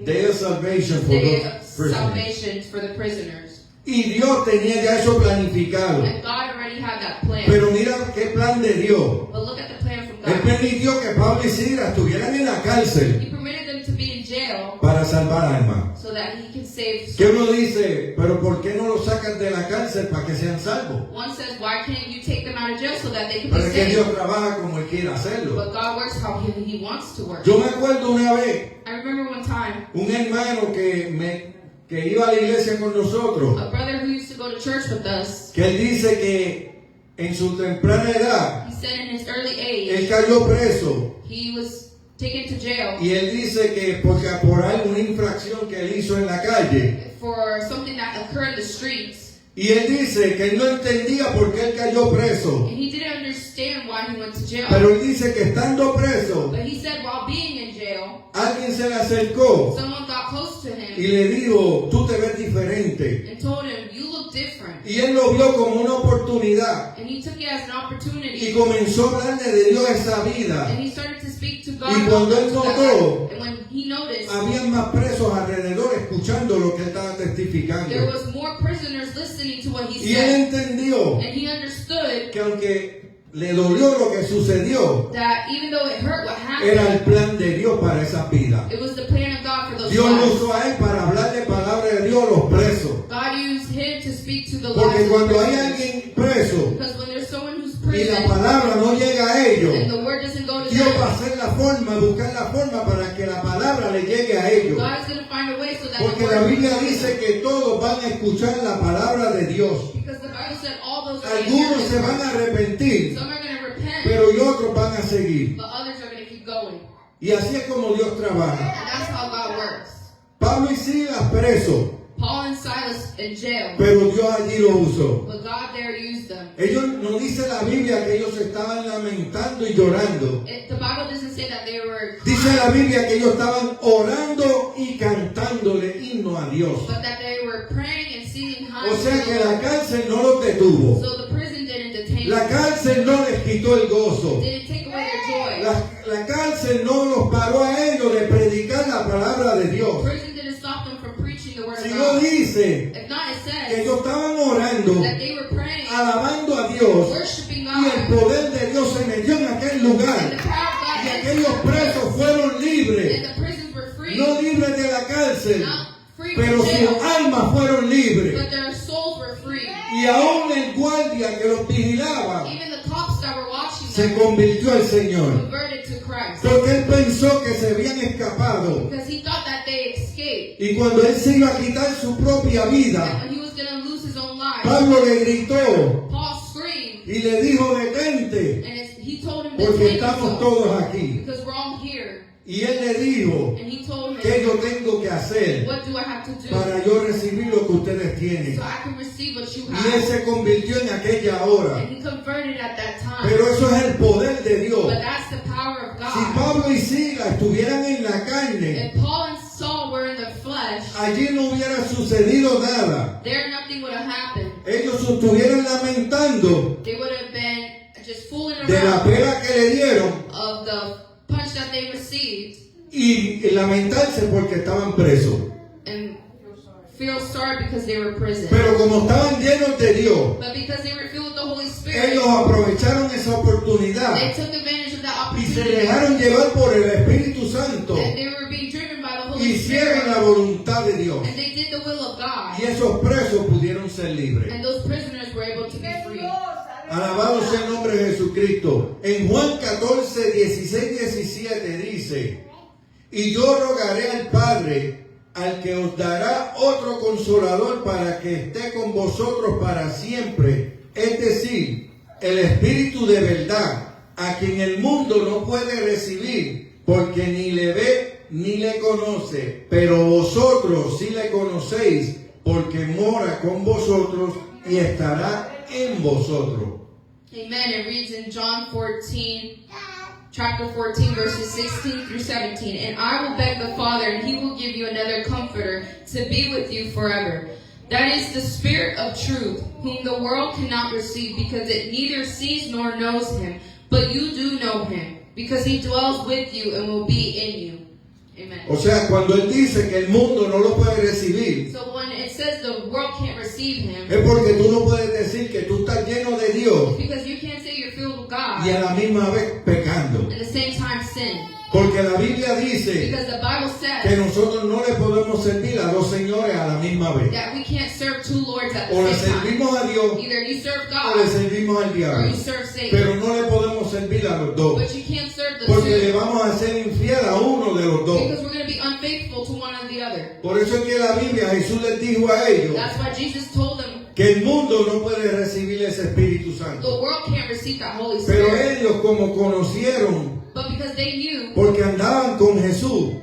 Day of salvation for day those of prisoners. salvation for the prisoners. Y Dios tenía ya eso planificado. And God already had that plan. Pero mira qué plan de Dios. But look at the plan from Él God. permitió que Pablo y Silas estuvieran en la cárcel He permitted them to be in jail para salvar almas. so that he can save Que souls. uno dice, pero ¿por qué no lo sacan de la cárcel para que sean salvos? One says, why can't you take them out of jail so that they can be Pero es que Dios saved? trabaja como Él quiere hacerlo. But God works how he wants to work. Yo me acuerdo una vez, I remember one time, un hermano que iba a la iglesia con nosotros, a brother who used to go to church with us, que él dice que en su temprana edad, he said in his early él age, cayó preso. he was taken to jail Y él dice que porque por alguna infracción que él hizo en la calle. for something that occurred in the streets. Y él dice que él no entendía por qué él cayó preso. And he didn't understand why he went to jail. Pero él dice que estando preso, But he said while being in jail, alguien se le acercó someone got close to y him le dijo, tú te ves diferente. and told him, you look different. Y él lo vio como una oportunidad And he took it as an y opportunity. comenzó a hablarle de Dios a esa vida. And he started to speak to God. Y cuando él about that notó, life. And when he noticed, Habían más presos alrededor escuchando lo que él estaba testificando. there was more prisoners listening to what he Y él said. entendió And he understood que aunque le dolió lo que sucedió, that even though it hurt what era happened, el plan de Dios para esas vidas. it was the plan of God for those Dios lo lives. usó a él para hablarle palabra de Dios a los presos. God used him to speak to the Porque lives of cuando hay prisoners. alguien preso Because when there's someone who's y la prison palabra no llega a ellos, and the word doesn't go to Dios va a them, hacer la forma, buscar la forma para que la palabra le llegue a ellos. God is going to find a way so that the Porque word la will Biblia go to dice them. que todos van a escuchar la palabra de Dios. Because the Bible said all those are going to hear Algunos this se van word. a arrepentir, Some are going to repent, pero y otros van a seguir. but others are going to keep going. Y así es como Dios trabaja. And that's how God works. Pablo y Silas presos, Paul and Silas in jail, pero Dios allí lo usó. but God there used them. Ellos no dice la Biblia que ellos estaban lamentando y llorando. The Bible doesn't say that they were Dice la Biblia que ellos estaban orando y cantándole himno a Dios. but that they were praying and singing O hymns. sea to que the la Lord. cárcel no los detuvo. So the prison didn't detain La them. cárcel no les quitó el gozo. Didn't take away their joy. La cárcel no los paró a ellos de predicar la palabra de Dios. Prison didn't stop them from preaching the word of Si no God. dice If not, it que says ellos estaban orando, that they were praying, alabando a Dios, worshiping y el God, poder de Dios se metió en aquel and the lugar. power of God Y entered aquellos presos fueron libres, and the prisons were free. no libres de la cárcel, Not free pero from sus jail, almas fueron libres. but their souls were free. Y aún el guardia que los vigilaba Even the cops that were watching se them convirtió al Señor. converted to Christ. Porque él pensó que se habían escapado. Because he thought that they escaped. Y cuando él se iba a quitar su propia And vida, when he was going to lose his own life, Pablo le gritó Paul screamed. y le dijo, detente, And he told him to porque take estamos himself. todos aquí. Because we're all here. Y él le dijo, And he told ¿qué him, yo tengo que hacer what do I have to do para yo recibir lo que ustedes tienen? so I can receive what you Y él have? se convirtió en aquella hora. And he converted at that time. Pero eso es el poder de Dios. But that's the power of Si God. Pablo y Silas estuvieran en la carne, If Paul and Saul were in the flesh, allí no hubiera sucedido nada. there nothing would have happened. Ellos estuvieran lamentando They would have been just fooling de la around pela que le dieron of the punch that they received y lamentarse porque estaban presos. and feel sorry because they were in prison. Pero como estaban llenos de Dios, But because they were filled with the Holy Spirit, ellos aprovecharon esa oportunidad they took advantage of that y se opportunity. dejaron llevar por el Espíritu Santo. And they were being driven by the Holy Hicieron la Spirit. voluntad de Dios. And they did the will of God. Y esos presos pudieron ser libres. And those prisoners were able to be free. Alabado sea el nombre de Jesucristo. En Juan 14, 16, 17 dice, y yo rogaré al Padre, al que os dará otro consolador para que esté con vosotros para siempre, es decir, el Espíritu de verdad, a quien el mundo no puede recibir, porque ni le ve ni le conoce, pero vosotros sí le conocéis, porque mora con vosotros y estará en vosotros. Amen. It reads in John 14, chapter 14, verses 16 through 17. And I will beg the Father, and he will give you another comforter to be with you forever. That is the Spirit of truth, whom the world cannot receive, because it neither sees nor knows him. But you do know him, because he dwells with you and will be in you. Amen. O sea, cuando él dice que el mundo no lo puede recibir, So when it says the world can't receive him, es porque tú no puedes decir que tú estás lleno de Dios it's because you can't say you're filled with God y a la misma vez pecando. and at the same time sin. Porque la Biblia dice Because the Bible que says nosotros no le podemos servir a dos señores a la misma vez. that we can't serve two lords at O the le same time. servimos a Dios Either you serve o le God servimos al or diablo. you serve Satan. Pero no le podemos servir a los dos. But you can't serve the Porque le two vamos a ser infiel a uno de los dos. because we're going to be unfaithful to one or the other. Por eso es que la Biblia, Jesús les dijo a ellos That's why Jesus told them que el mundo no puede recibir ese Espíritu the Santo. world can't receive that Holy Pero Spirit. ellos, como conocieron, But because they knew porque andaban con Jesús,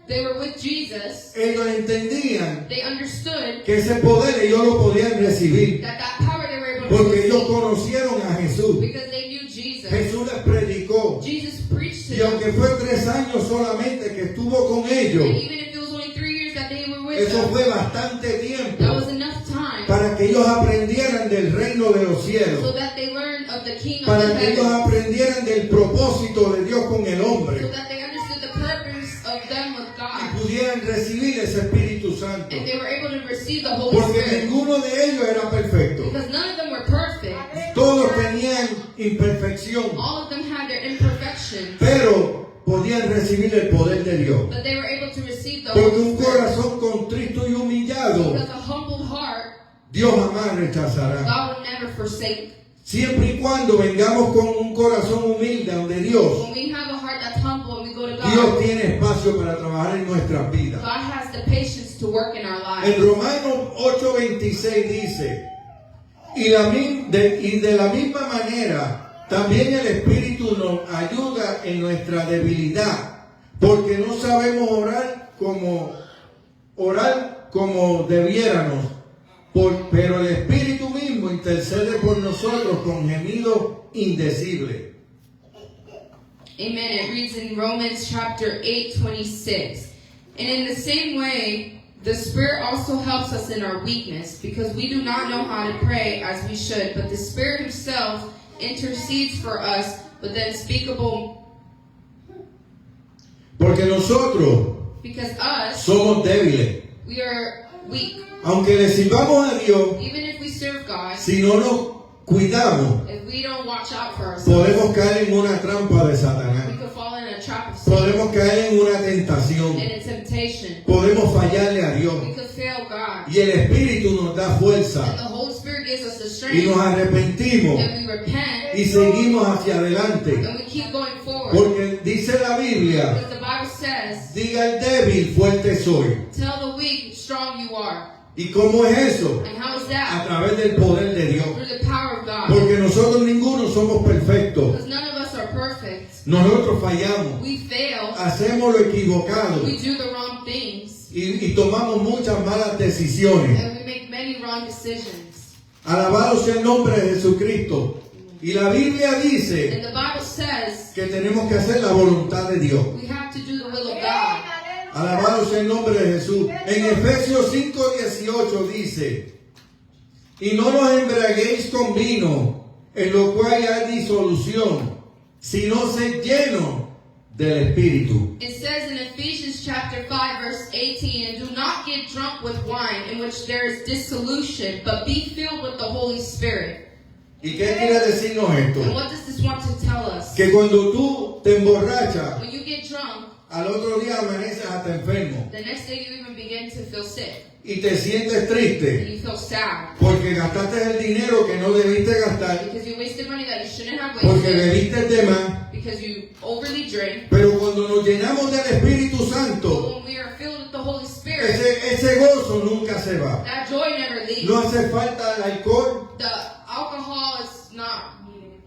they were with Jesus, ellos entendían they understood que ese poder ellos lo podían recibir. that power they were able to Porque ellos receive conocieron a Jesús. because they knew Jesus. Jesús les predicó. Jesus preached to Y them. aunque fue 3 años solamente que estuvo con ellos, And even if it was only 3 years that they were with eso them, fue bastante tiempo that was enough time para que ellos aprendieran del reino de los so cielos, that they learned of the kingdom para of que ellos heaven, aprendieran del propósito de Dios con el so hombre that they understood the purpose of them with y God, pudieran recibir ese Espíritu Santo. and they were able to receive the Holy Porque Spirit. ninguno de ellos era perfecto. Because none of them were perfect. Todos tenían imperfección, All of them had their imperfections, pero podían recibir el poder de Dios. but they were able to receive the Porque Holy un Spirit. corazón contrito y humillado, Because a humbled heart, Dios jamás rechazará. God will never forsake. Siempre y cuando vengamos con un corazón humilde donde Dios, When we have a heart that's humble and we go to Dios God, tiene espacio para trabajar en nuestras vidas. God has the patience to work in our En lives. Romanos 8:26 dice, y de la misma manera, también el Espíritu nos ayuda en nuestra debilidad, porque no sabemos orar como debiéramos, pero el Espíritu mismo intercede por nosotros con gemidos indecibles. Amen. It reads in Romans chapter 8:26. And in the same way, the Spirit also helps us in our weakness, because we do not know how to pray as we should, but the Spirit Himself intercedes for us with the unspeakable, Porque nosotros because us, somos débiles. we are weak. Aunque le sirvamos a Dios, Even if we serve God, si no nos cuidamos, if we don't watch out for ourselves, podemos caer en una trampa de we Satanás. could fall in a trap of sin Podemos caer en una tentación. and in temptation. Podemos fallarle a Dios. We could fail God. Y el Espíritu nos da And fuerza. the Holy Spirit gives us the Y nos strength, arrepentimos. and we repent, Y seguimos hacia adelante. and we keep going forward. Porque dice la Biblia, Because the Bible says, diga al débil, fuerte soy. tell the weak, strong you are. ¿Y cómo es eso? And how is A that? través del poder de Dios. Through the power of God. Porque nosotros ninguno somos perfectos. Because none of us are perfect. Nosotros fallamos. We fail. Hacemos lo equivocado. We do the wrong things. Y tomamos muchas malas decisiones. And we make many wrong decisions. Alabado sea el nombre de Jesucristo. Y la Biblia dice And the Bible says que tenemos que hacer la voluntad de Dios. we have to do the will of God. Alabado sea el nombre de Jesús. En Efesios 5:18 dice, y no nos embriaguéis con vino, en lo cual hay disolución, sino sed llenos del Espíritu. It says in Ephesians chapter 5 verse 18, and do not get drunk with wine in which there is dissolution, but be filled with the Holy Spirit. ¿Y qué quiere decirnos And esto? what does this want to tell us? Que cuando tú te emborrachas, When you get drunk, al otro día amaneces hasta enfermo the next day you even begin to feel sick. y te sientes And triste you feel sad. porque gastaste el dinero que no debiste gastar, Because you wasted money that you shouldn't have porque wasted. bebiste de más. Because you overly drink. Pero cuando nos llenamos del Espíritu But Santo, when we are filled with the Holy Spirit, ese gozo nunca se va. that joy never leaves. No hace falta el alcohol, The alcohol is not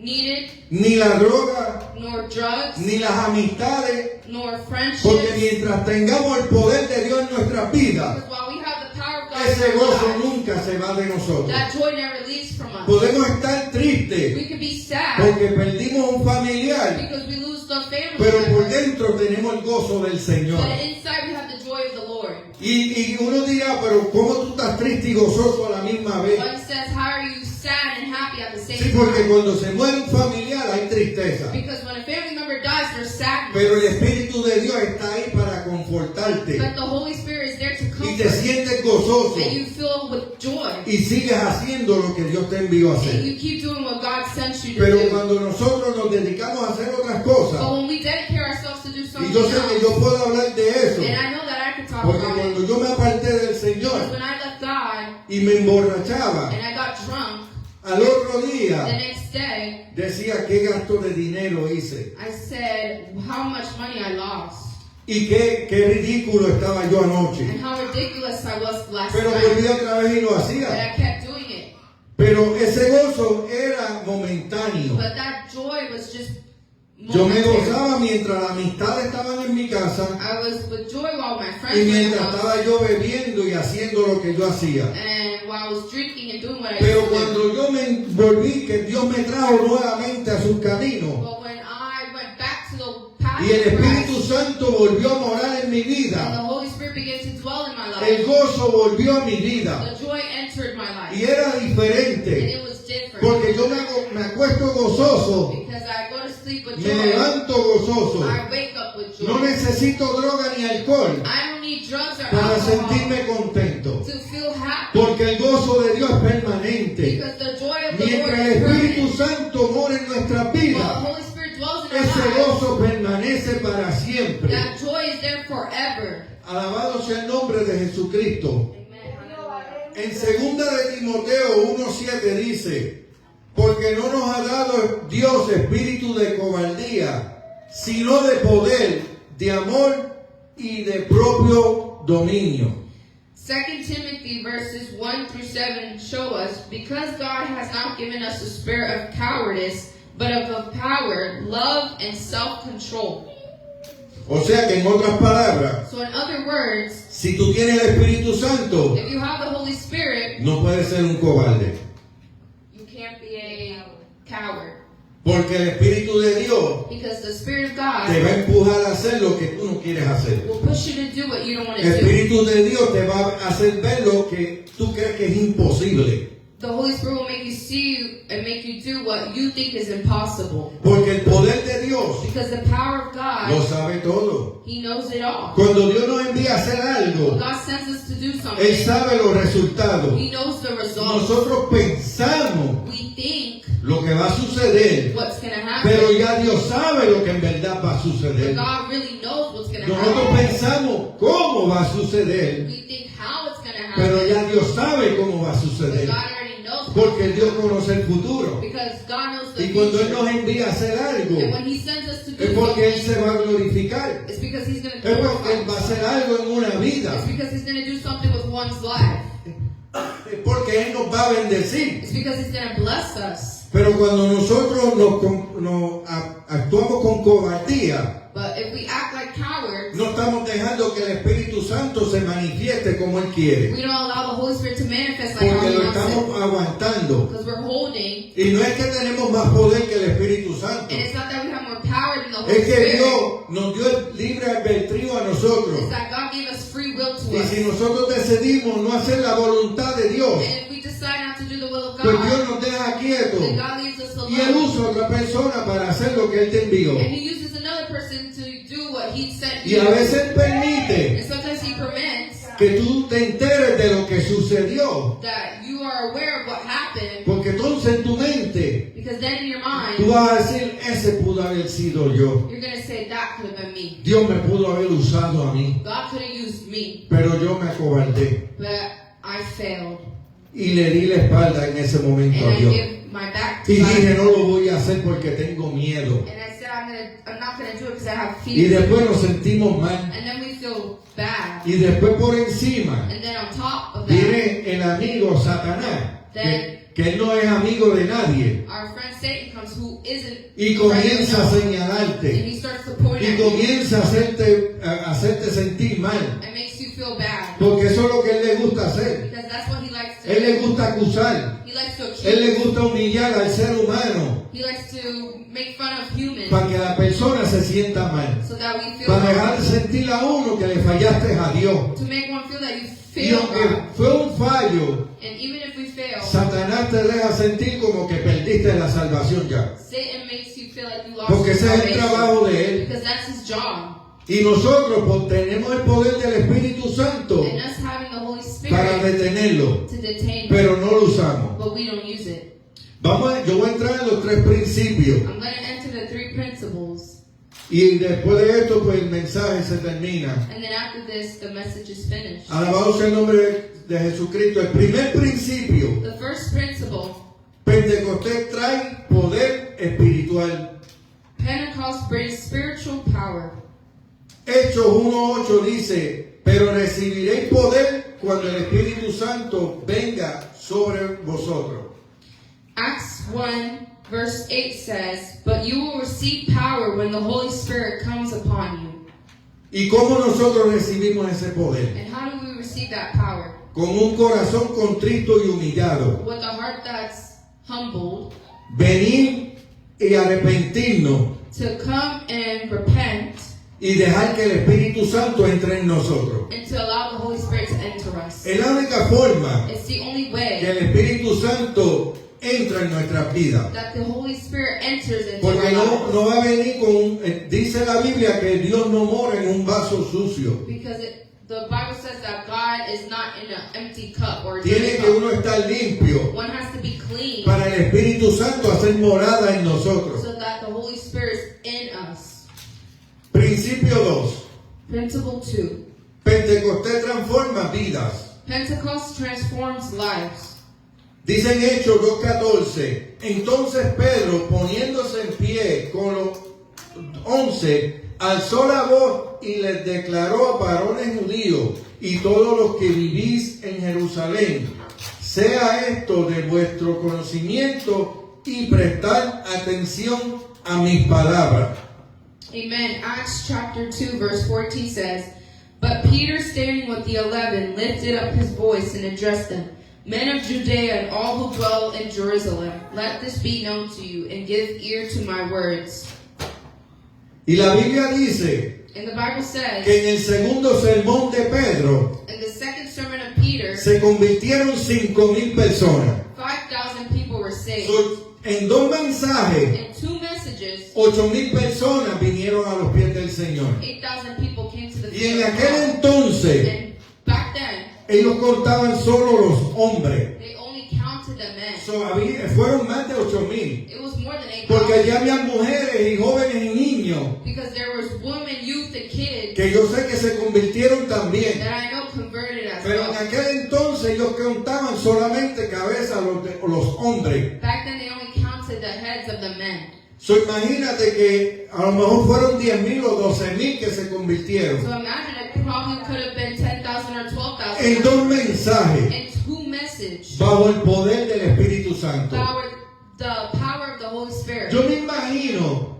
needed, ni la droga, nor drugs, ni las amistades, nor porque friendships. mientras tengamos el poder de Dios en nuestras vidas, Because while we have the power of God ese in our gozo lives, nunca se va de nosotros. that joy never leaves from us. Podemos estar tristes We can be sad porque perdimos un familiar, because we lose the family pero por member. dentro tenemos el gozo del Señor. But inside we have the joy of the Lord. Y uno dirá, pero ¿cómo tú estás triste y gozoso a la misma vez? One says, how are you sad and happy at the same Sí, porque time? cuando se muere un familiar hay tristeza, Because when a family member dies, there's sadness. pero el Espíritu de Dios está ahí para confortarte But the Holy Spirit is there to y te comfort. sientes gozoso And you fill with joy. y sigues haciendo lo que Dios te envió a And hacer. you keep doing what God sent you to Pero do. cuando nosotros nos dedicamos a hacer otras But cosas, when we dedicate ourselves to do y something yo sé que yo else, puedo hablar de eso, and I know that I can talk porque about cuando it. yo me aparté del Because Señor when I left God y me emborrachaba, and I got drunk, al otro the día next day decía qué gasto de dinero hice I said how much money I lost y qué ridículo estaba yo anoche. and how ridiculous I was last Pero night. volví otra vez y lo But hacía. I kept doing it. Pero ese gozo era momentáneo. But that joy was just Yo me momentary. gozaba mientras las amistades estaban en mi casa I was with joy while my y friends were in the mientras house, estaba yo bebiendo y haciendo lo que yo hacía. and while I was drinking and doing what I Pero used to do. cuando yo me volví, que Dios me trajo nuevamente a sus caminos But when I went back to the path y el of Espíritu Christ, Santo volvió a morar en mi and the vida, Holy Spirit began to dwell in my el life, gozo volvió a mi vida the joy entered my life. y era And diferente it was different. porque yo me acuesto gozoso, Because I go to sleep with me joy. levanto gozoso, I wake up with joy. no necesito droga ni alcohol I don't need drugs or para alcohol sentirme contento, to feel happy. porque el gozo de Dios es permanente. Because the joy of the Lord Mientras el is Espíritu permanent. Santo mora en nuestras While the vidas, Holy Spirit dwells in our ese lives, gozo permanece para siempre. that joy is there forever. Alabado sea el nombre de Jesucristo. Amen. En 2 de Timoteo 1:7 dice, porque no nos ha dado Dios espíritu de cobardía, sino de poder, de amor y de propio dominio. 2 Timothy verses 1 through 7 show us, because God has not given us a spirit of cowardice, but of power, love, and self-control. O sea que en otras palabras, So in other words, si tú tienes el Espíritu Santo, if you have the Holy Spirit, no puedes ser un cobarde. you can't be a coward. Porque el Espíritu de Dios Because the Spirit of te God va a empujar a hacer lo que tú no quieres hacer. will push you to do what you don't want El to do. Espíritu de Dios te va a hacer ver lo que tú crees que es imposible. The Holy Spirit will make you see and make you do what you think is impossible. Porque el poder de Dios Because the power of lo God, sabe todo. He knows it all. Cuando Dios nos envía a hacer When algo, God sends us to do Él something, sabe los resultados. He knows the results. Nosotros pensamos We think lo que va a suceder, what's going to happen, pero ya Dios sabe lo que en verdad va a but suceder. God really knows what's going to Nosotros happen. pensamos cómo va a suceder, We think how it's going to pero happen, ya Dios sabe cómo va a but suceder. God already knows. Porque Dios conoce el futuro. Because God knows the Y cuando Él future. nos envía a hacer algo, And when He sends us to do es porque Él something, se va a glorificar. it's because He's going to Es porque Él va a glorify hacer algo en una vida. It's because He's going to do something with one's life. Es porque Él nos va a bendecir. It's because He's going to bless us. Pero cuando nosotros actuamos con cobardía, But if we act like cowards, no estamos dejando que el Espíritu Santo se manifieste como Él quiere. we don't allow the Holy Spirit to manifest like how Porque He lo wants it. estamos aguantando. Because we're holding, Y no es que tenemos más poder que el Espíritu Santo. and it's not that we have more power than the Holy Es que Spirit. Dios nos dio el libre albedrío a nosotros. It's that God gave us free will to Y us. si nosotros decidimos no hacer la voluntad de Dios, And if we decide not to do the will of pues Dios God, nos deja quietos. then God leaves us Y Él alone. usa a otra persona para hacer lo que Él te envió. And He uses another person to do what He sent Y you. a veces permite And sometimes He permits que tú te enteres de lo que sucedió. that you are aware of what happened, Porque entonces en tu mente because then in your tú mind, vas a decir, ese pudo haber sido yo. you're going to say, that could have been me. Dios me pudo haber usado a mí. God could have used me, Pero yo me acobardé. but I failed. Y le di la espalda en ese momento And a I Dios. give my back to Y dije, God. no lo voy a hacer porque tengo miedo. And I said, I'm not going to do it because I have Y fear. después nos sentimos mal. And then we feel bad. Y después por encima And then on top of that, viene el amigo Satanás. then que él no es amigo de nadie our friend Satan comes who isn't y friend of comienza a no one, and señalarte he starts to point y at you comienza a hacerte sentir mal, and makes you feel bad porque eso es lo que a él le gusta hacer. because that's what he likes to Él le do. gusta acusar, He likes to él le accuse. gusta humillar al ser humano He likes to make fun of humans para que la persona se sienta mal, so that we feel para dejar bad. sentir a uno que le fallaste a Dios. To make one feel that you Y failed aunque God. fue un fallo, And even if we fail, Satanás te deja sentir como que perdiste la salvación ya. Satan makes you feel like you lost Porque your ese es el salvation. trabajo de él. Because that's his job. Y nosotros pues, tenemos el poder del Espíritu Santo And us having the Holy para Spirit detenerlo, to detain him, pero no lo usamos. but we don't use it. Yo voy a entrar en los 3 principios. I'm going to enter the 3 principles. Y después de esto, pues el mensaje se termina. And then after this, the message is finished. Alabado sea el nombre de Jesucristo. El primer principio, The first principle, Pentecostés trae poder espiritual. Pentecost brings spiritual power. Hechos 1:8 dice, pero recibiréis poder cuando el Espíritu Santo venga sobre vosotros. Acts 1 verse 8 says, but you will receive power when the Holy Spirit comes upon you. ¿Y cómo nosotros recibimos ese poder? And how do we receive that power? Con un corazón contrito y humillado. With a heart that's humbled, Venir y arrepentirnos to come and repent, y dejar que el Espíritu Santo entre en nosotros. and to allow the Holy Spirit to enter us. Es la única forma It's the only que way el Espíritu Santo entra en nuestras vidas. that the Holy Spirit enters into Porque our lives. no va a venir dice la Biblia que Dios no mora en un vaso sucio. Because the Bible says that God is not in an empty cup or a Tiene dirty que cup. uno estar limpio One has to be clean para el Espíritu Santo hacer morada en nosotros. so that the Holy Spirit is in us. Principio 2. Principle 2. Pentecostés transforma vidas. Pentecost transforms lives. Dice en Hechos 2:14, entonces Pedro, poniéndose en pie con los 11, alzó la voz y les declaró a varones judíos y todos los que vivís en Jerusalén, sea esto de vuestro conocimiento y prestar atención a mis palabras. Amen. Acts chapter 2 verse 14 says, but Peter standing with the 11 lifted up his voice and addressed them. Men of Judea and all who dwell in Jerusalem, let this be known to you, and give ear to my words. Y la Biblia dice And the Bible says, que en el segundo sermón de Pedro in the second sermon of Peter, se convirtieron 5,000 personas. 5,000 people were saved. En 2 mensajes, In 2 messages, 8,000 personas vinieron a los pies del Señor. 8,000 people came to the Y en feet of aquel God. entonces, And back then, ellos contaban solo los hombres. they only counted the men. Fueron más de 8,000. It was more than Porque 8,000. allí había mujeres y jóvenes y niños Because there was women, youth, and kids que yo sé que se convirtieron también. that I know converted as Pero en well. aquel entonces ellos contaban solamente cabeza los hombres. Back then they only counted the heads of the men. Imagínate que a lo mejor fueron 10,000 o 12,000 que se convirtieron. So imagine it probably could have been 10,000 or 12,000. En 2 mensajes, And 2 messages. bajo el poder del Espíritu Santo. The power of the Holy Spirit. Yo me imagino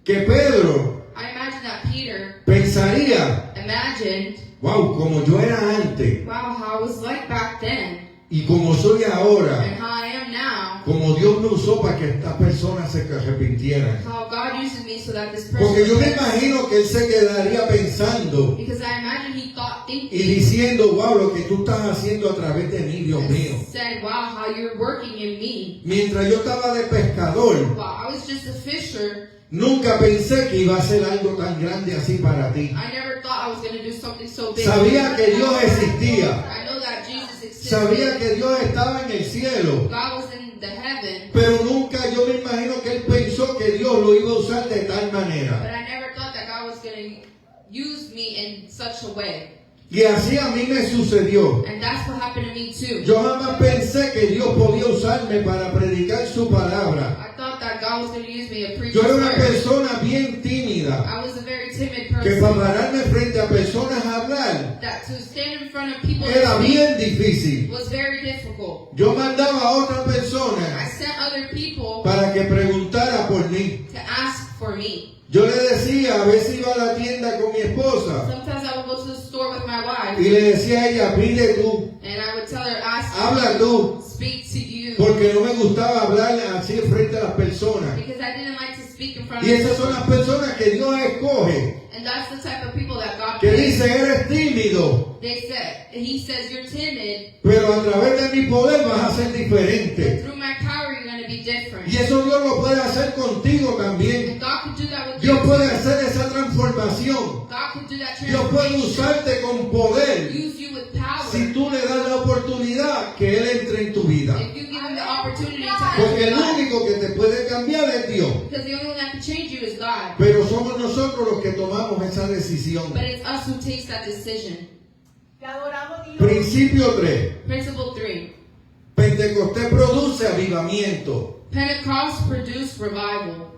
que Pedro I imagine that Peter pensaría, imagined, wow, como yo era antes wow, how I was like back then y como soy ahora, and how I am now, como Dios me usó para que estas personas se arrepintieran. how God uses me so that this person Porque yo me repents. imagino que él se quedaría pensando Because I imagine he thought, y thinking, diciendo, wow, lo que tú estás haciendo a través de mí, Dios mío. and said, wow, how you're working in me. Mientras yo estaba de pescador, Wow, I was just a fisher. nunca pensé que iba a ser algo tan grande así para ti. I never thought I was going to do something so big. Sabía que Dios existía. I know that Jesus existed. Sabía que Dios estaba en el cielo. God was in the heaven. Pero nunca yo me imagino que él pensó que Dios lo iba a usar de tal But manera. I never thought that God was going to use me in such a way. Y así a mí me sucedió. And that's what happened to me too. Yo jamás pensé que Dios podía usarme para predicar su palabra. I thought that God was going to use me to preach Yo His era una word. persona bien tímida. I was a very timid Que person. para pararme frente a personas a hablar, That to stand in front front of people era to speak bien difícil. was very difficult. Yo mandaba a otra I persona sent other people para que preguntara por mí. to ask for me. Yo le decía, a veces iba a la tienda con mi esposa Sometimes I would go to the store with my wife, y le decía a ella, pide tú, and I would tell her, ask habla tú, speak to you, porque no me gustaba hablar así frente a las personas. because I didn't like to speak in front Y of esas son people. las personas que Dios escoge, And that's the type of people that God que picks. dice, eres tímido, He says, you're timid, pero a través de mi poder vas a ser but diferente. through my power you're going to be different. Y eso Dios lo puede hacer contigo también. And God can do that with Dios you. puede hacer esa transformación. God can do that Dios puede transformation. usarte con poder Use you with power. si tú le das la oportunidad que Él entre en tu vida. If you give him the opportunity to Porque el enter your life. único que te puede cambiar es Dios. Because the only one that can change you is God. Pero somos nosotros los que tomamos esa decisión. But it's us who takes that decision. Te adoramos, Dios. Principio 3. Principle 3. Pentecostés produce avivamiento. Pentecost produced revival.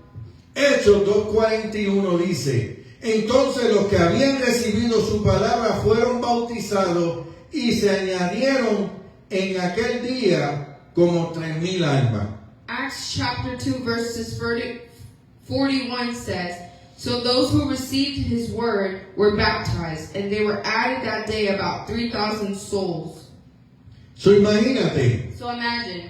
Hechos 2:41 dice, entonces los que habían recibido su palabra fueron bautizados y se añadieron en aquel día como 3,000 almas. Acts chapter 2 verses 41 says, so those who received his word were baptized, and they were added that day about 3,000 souls. So imagínate, So imagine,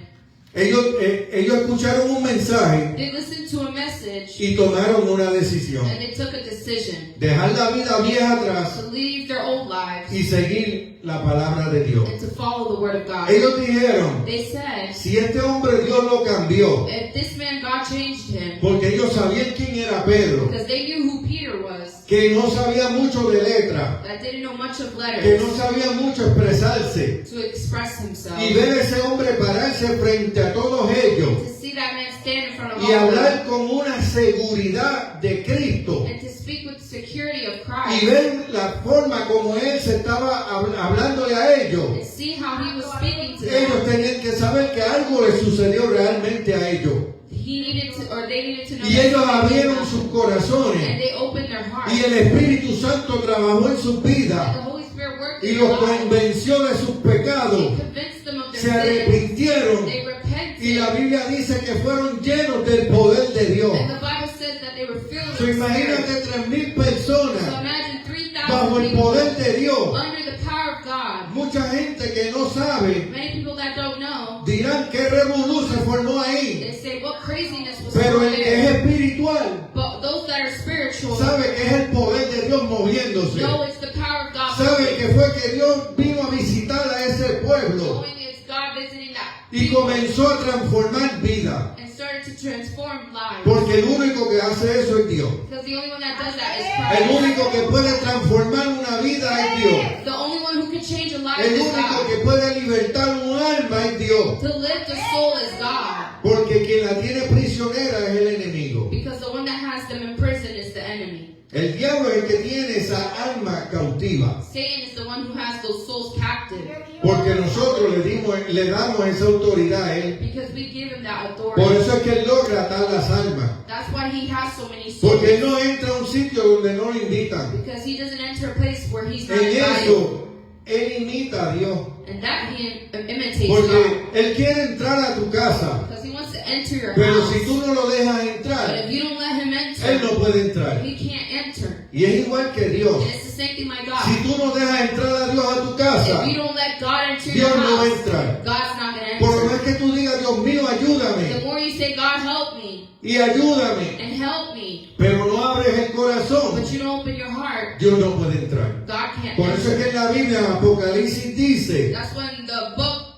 ellos escucharon un mensaje they listened to a message y tomaron una decisión. and they took a decision Dejar la vida vieja atrás to leave their old lives y seguir la palabra de Dios. and to follow the word of God. Ellos dijeron, They said, si este hombre Dios lo cambió, if this man, God changed him, porque ellos sabían quién era Pedro, because they knew who Peter was, que no sabía mucho de letra, that didn't know much of que letters, no sabía mucho expresarse, to express himself, y ver a ese hombre pararse frente a todos ellos to see that man stand in front of y all of hablar them, con una seguridad de Cristo and to speak with security of y Christ, ver la forma como él se estaba hablándole a ellos. and see how he was speaking to Ellos them. tenían que saber que algo le sucedió realmente a ellos. He needed to, or they needed to know Y that ellos something abrieron happened. sus And corazones they opened their hearts. y el Espíritu Santo trabajó en sus And the vidas Holy Spirit worked y in their los lives. convenció de sus pecados. He convinced them of their Se sins. arrepintieron They repented. y la Biblia dice que fueron llenos del poder de Dios. And the Bible says that they were filled So, with the imagínate Spirit. 3,000 So personas imagine 3,000 bajo el people poder de Dios. under the power of God. Mucha gente que no sabe Many people that don't know, dirán que revolú se formó ahí. they say, what craziness was Pero over el que there? es espiritual But those that are spiritual sabe que es el poder de Dios moviéndose. know it's the power of God. Sabe moving. que fue que Dios vino a visitar a ese pueblo Knowing it's God visiting that y people comenzó a transformar vida. and started to transform lives. Porque el único que hace eso es Dios. Because the only one that does that is El Christ. único que puede transformar una vida es Dios. The only one who can change a life El is único que God. puede libertar un alma es Dios. To lift the soul is God. Porque quien la tiene prisionera es el enemigo. Because the one that has them in prison is the enemy. El diablo es el que tiene esa alma cautiva. Satan is the one who has those souls captive. Porque nosotros le damos esa autoridad a él. Because we give him that Por authority. eso es que él logra atar las almas. That's why he has so many souls. Porque él no entra a un sitio donde no lo invitan. Because he doesn't enter a place where he's not En invited. eso, él imita a Dios. And that he imitates Porque God. él quiere entrar a tu casa. Because he wants to enter your Pero house. si tú no lo dejas But entrar, if you don't let him él enter, no puede entrar. he can't enter. Y es igual que Dios. And it's the same thing like God. Si tú no dejas entrar a Dios a tu casa, If you don't let God enter Dios your no va a house, entrar. God's not going to Por lo enter. más que tú digas, Dios mío, The ayúdame more you say, God help me, y ayúdame, and help me, pero no abres el corazón, but you don't open your heart, Dios no puede entrar. God can't Por eso es enter. que en la Biblia, en Apocalipsis dice, That's when the book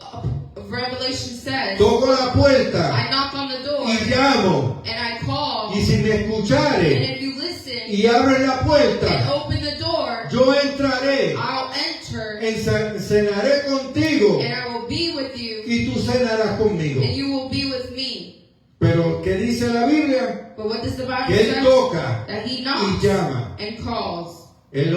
of Revelation says, toco la puerta I knock on the door, y llamo, and I call, y si me and escuchare if you listen y abres la and puerta, open the door, yo entraré, I'll enter, cenaré contigo and I will be with you, y tú cenarás conmigo. and you will be with me. Pero ¿qué dice la Biblia? But what does the Bible Que él say? toca That he y knocks llama. and calls. El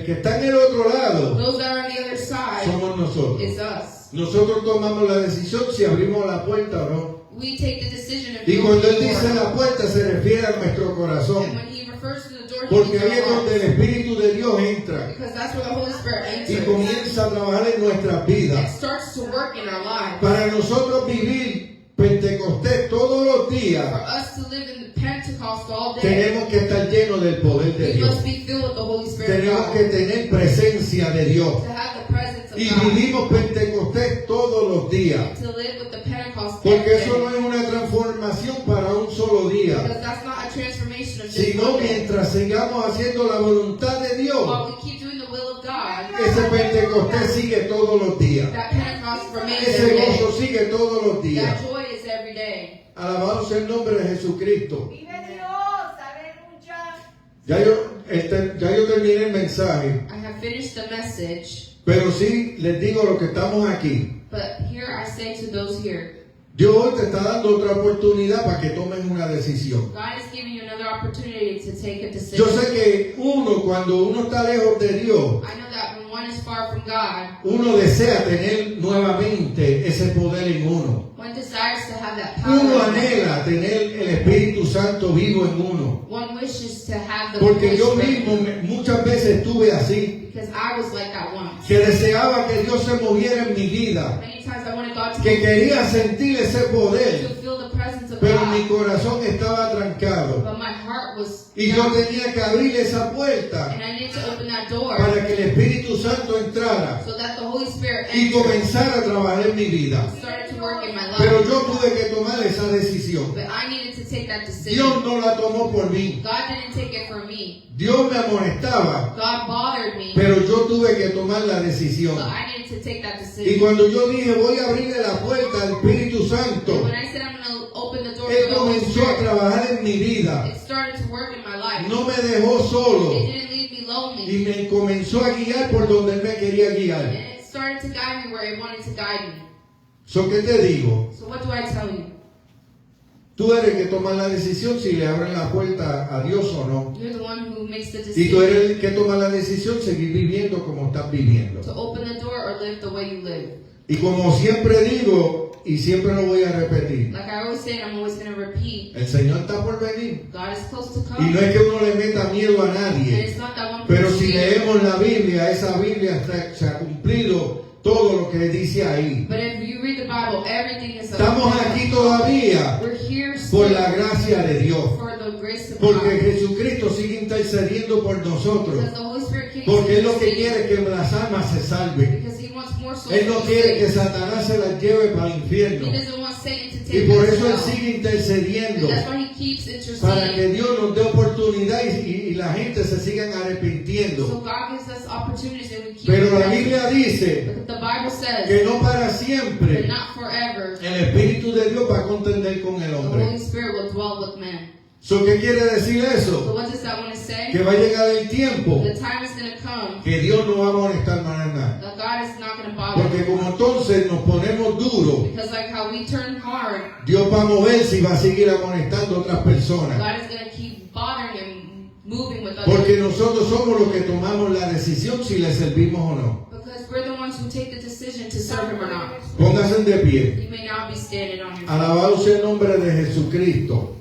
que está en el otro lado Those that are on the other side somos nosotros. is us. Nosotros tomamos la decisión si abrimos la puerta o no. We take the decision of Y cuando él opening the dice door. la puerta se refiere a nuestro And corazón. when he refers refers to the door he Porque means ahí es our donde el hearts. Espíritu de Dios entra Because that's where the Holy Spirit y enters. comienza a trabajar en nuestras It vidas. starts to work in our lives. Para nosotros vivir Pentecostés todos los For días, us to live in the Pentecost all day, tenemos que estar llenos del poder de we Dios. must be filled with the Holy Spirit of Tenemos God. que tener presencia de Dios. To have the presence of Y God. vivimos Pentecostés todos los días. And to live with the Pentecost Porque every eso no day. es una transformación para un solo día, Because that's not a transformation of just sino one day. mientras sigamos haciendo la voluntad de Dios, While we keep doing the will of God, ese Pentecostés sigue todos los días. that Pentecost remains Ese every day. gozo sigue todos los días. That joy is every day. Alabado sea el nombre de Jesucristo. Vive Dios, aleluya. Ya yo terminé el mensaje, I have finished the message, pero sí les digo lo que estamos aquí. but here I say to those here, Dios hoy te está dando otra oportunidad para que tomes una decisión. God is giving you another opportunity to take a decision. Yo sé que cuando uno está lejos de Dios, I know that when one is far from God, uno desea tener nuevamente ese poder en uno. one desires to have that power. Uno anhela tener el Espíritu Santo vivo en uno. One wishes to have the Porque Holy yo Spirit. mismo muchas veces estuve así, Because I was like that once. que deseaba que Dios se moviera en mi vida, Many times I wanted God to que quería sentir ese poder, to feel the presence of pero God, mi corazón estaba trancado. but my heart was Y yo down. tenía que abrir esa puerta And I needed to open that door para que el Espíritu Santo entrara so that the Holy Spirit y entered, comenzara a trabajar en mi vida. started to work in my Pero life. yo tuve que tomar esa decisión. But I needed to take that decision. Dios no la tomó por mí. God didn't take it for me. Dios me amonestaba, God bothered me, pero yo tuve que tomar la decisión. but I needed to take that Y decision. cuando yo dije voy a abrirle la puerta al Espíritu And Santo, when I said I'm going to open the door Él for the Holy comenzó a Spirit, trabajar en mi vida. it started to work in my life. No me dejó solo It didn't leave me lonely. y me comenzó a guiar por donde Él me quería And guiar. it started to guide me where it wanted to guide me. So, ¿qué te digo? So what do I tell you? Tú eres el que toma la decisión si le abren la puerta a Dios o no. You're the one who makes the Y tú eres decision el que toma la decisión seguir viviendo como estás viviendo. to open the door or live the way you live. Y como siempre digo, y siempre lo voy a repetir, Like I always say, and I'm always going to repeat, el Señor está por venir. God is close to Y no come. es que uno le meta miedo a And nadie, it's not that one pero person si saying, leemos la Biblia, esa Biblia se ha cumplido todo lo que dice ahí. but if you read the Bible, everything is Estamos aquí todavía We're here por still la gracia de Dios, for the grace of porque God. Jesucristo sigue intercediendo por nosotros, Because the Holy Spirit keeps porque Él lo que interceding. quiere es que las almas se salven. Because He wants more souls Él no to be quiere que saved. Satanás se las lleve para el He infierno. doesn't want Satan to Y take por us eso Él out. sigue And intercediendo that's why He keeps para que interceding. Dios nos dé oportunidad y la gente se sigan So arrepintiendo. God gives us opportunities and we keep Pero la repenting. Biblia dice But the Bible says, que no para but siempre not forever, el Espíritu de Dios va a contender con el the hombre. Holy Spirit will dwell with men. So, ¿qué quiere decir So eso? what does that want to say? Que va a llegar el tiempo The time is going to come que Dios no va a molestar más nada. that God is not going to bother. Porque como entonces nos ponemos duros, Because like how we turn hard, Dios va a moverse y va a seguir amonestando a otras personas. God is going to keep bothering and moving with others. Porque nosotros somos los que tomamos la decisión si le servimos o no. Because we're the ones who take the decision to serve Him or not. Pónganse de pie. You may now be standing on your feet. Alabado sea el nombre de Jesucristo.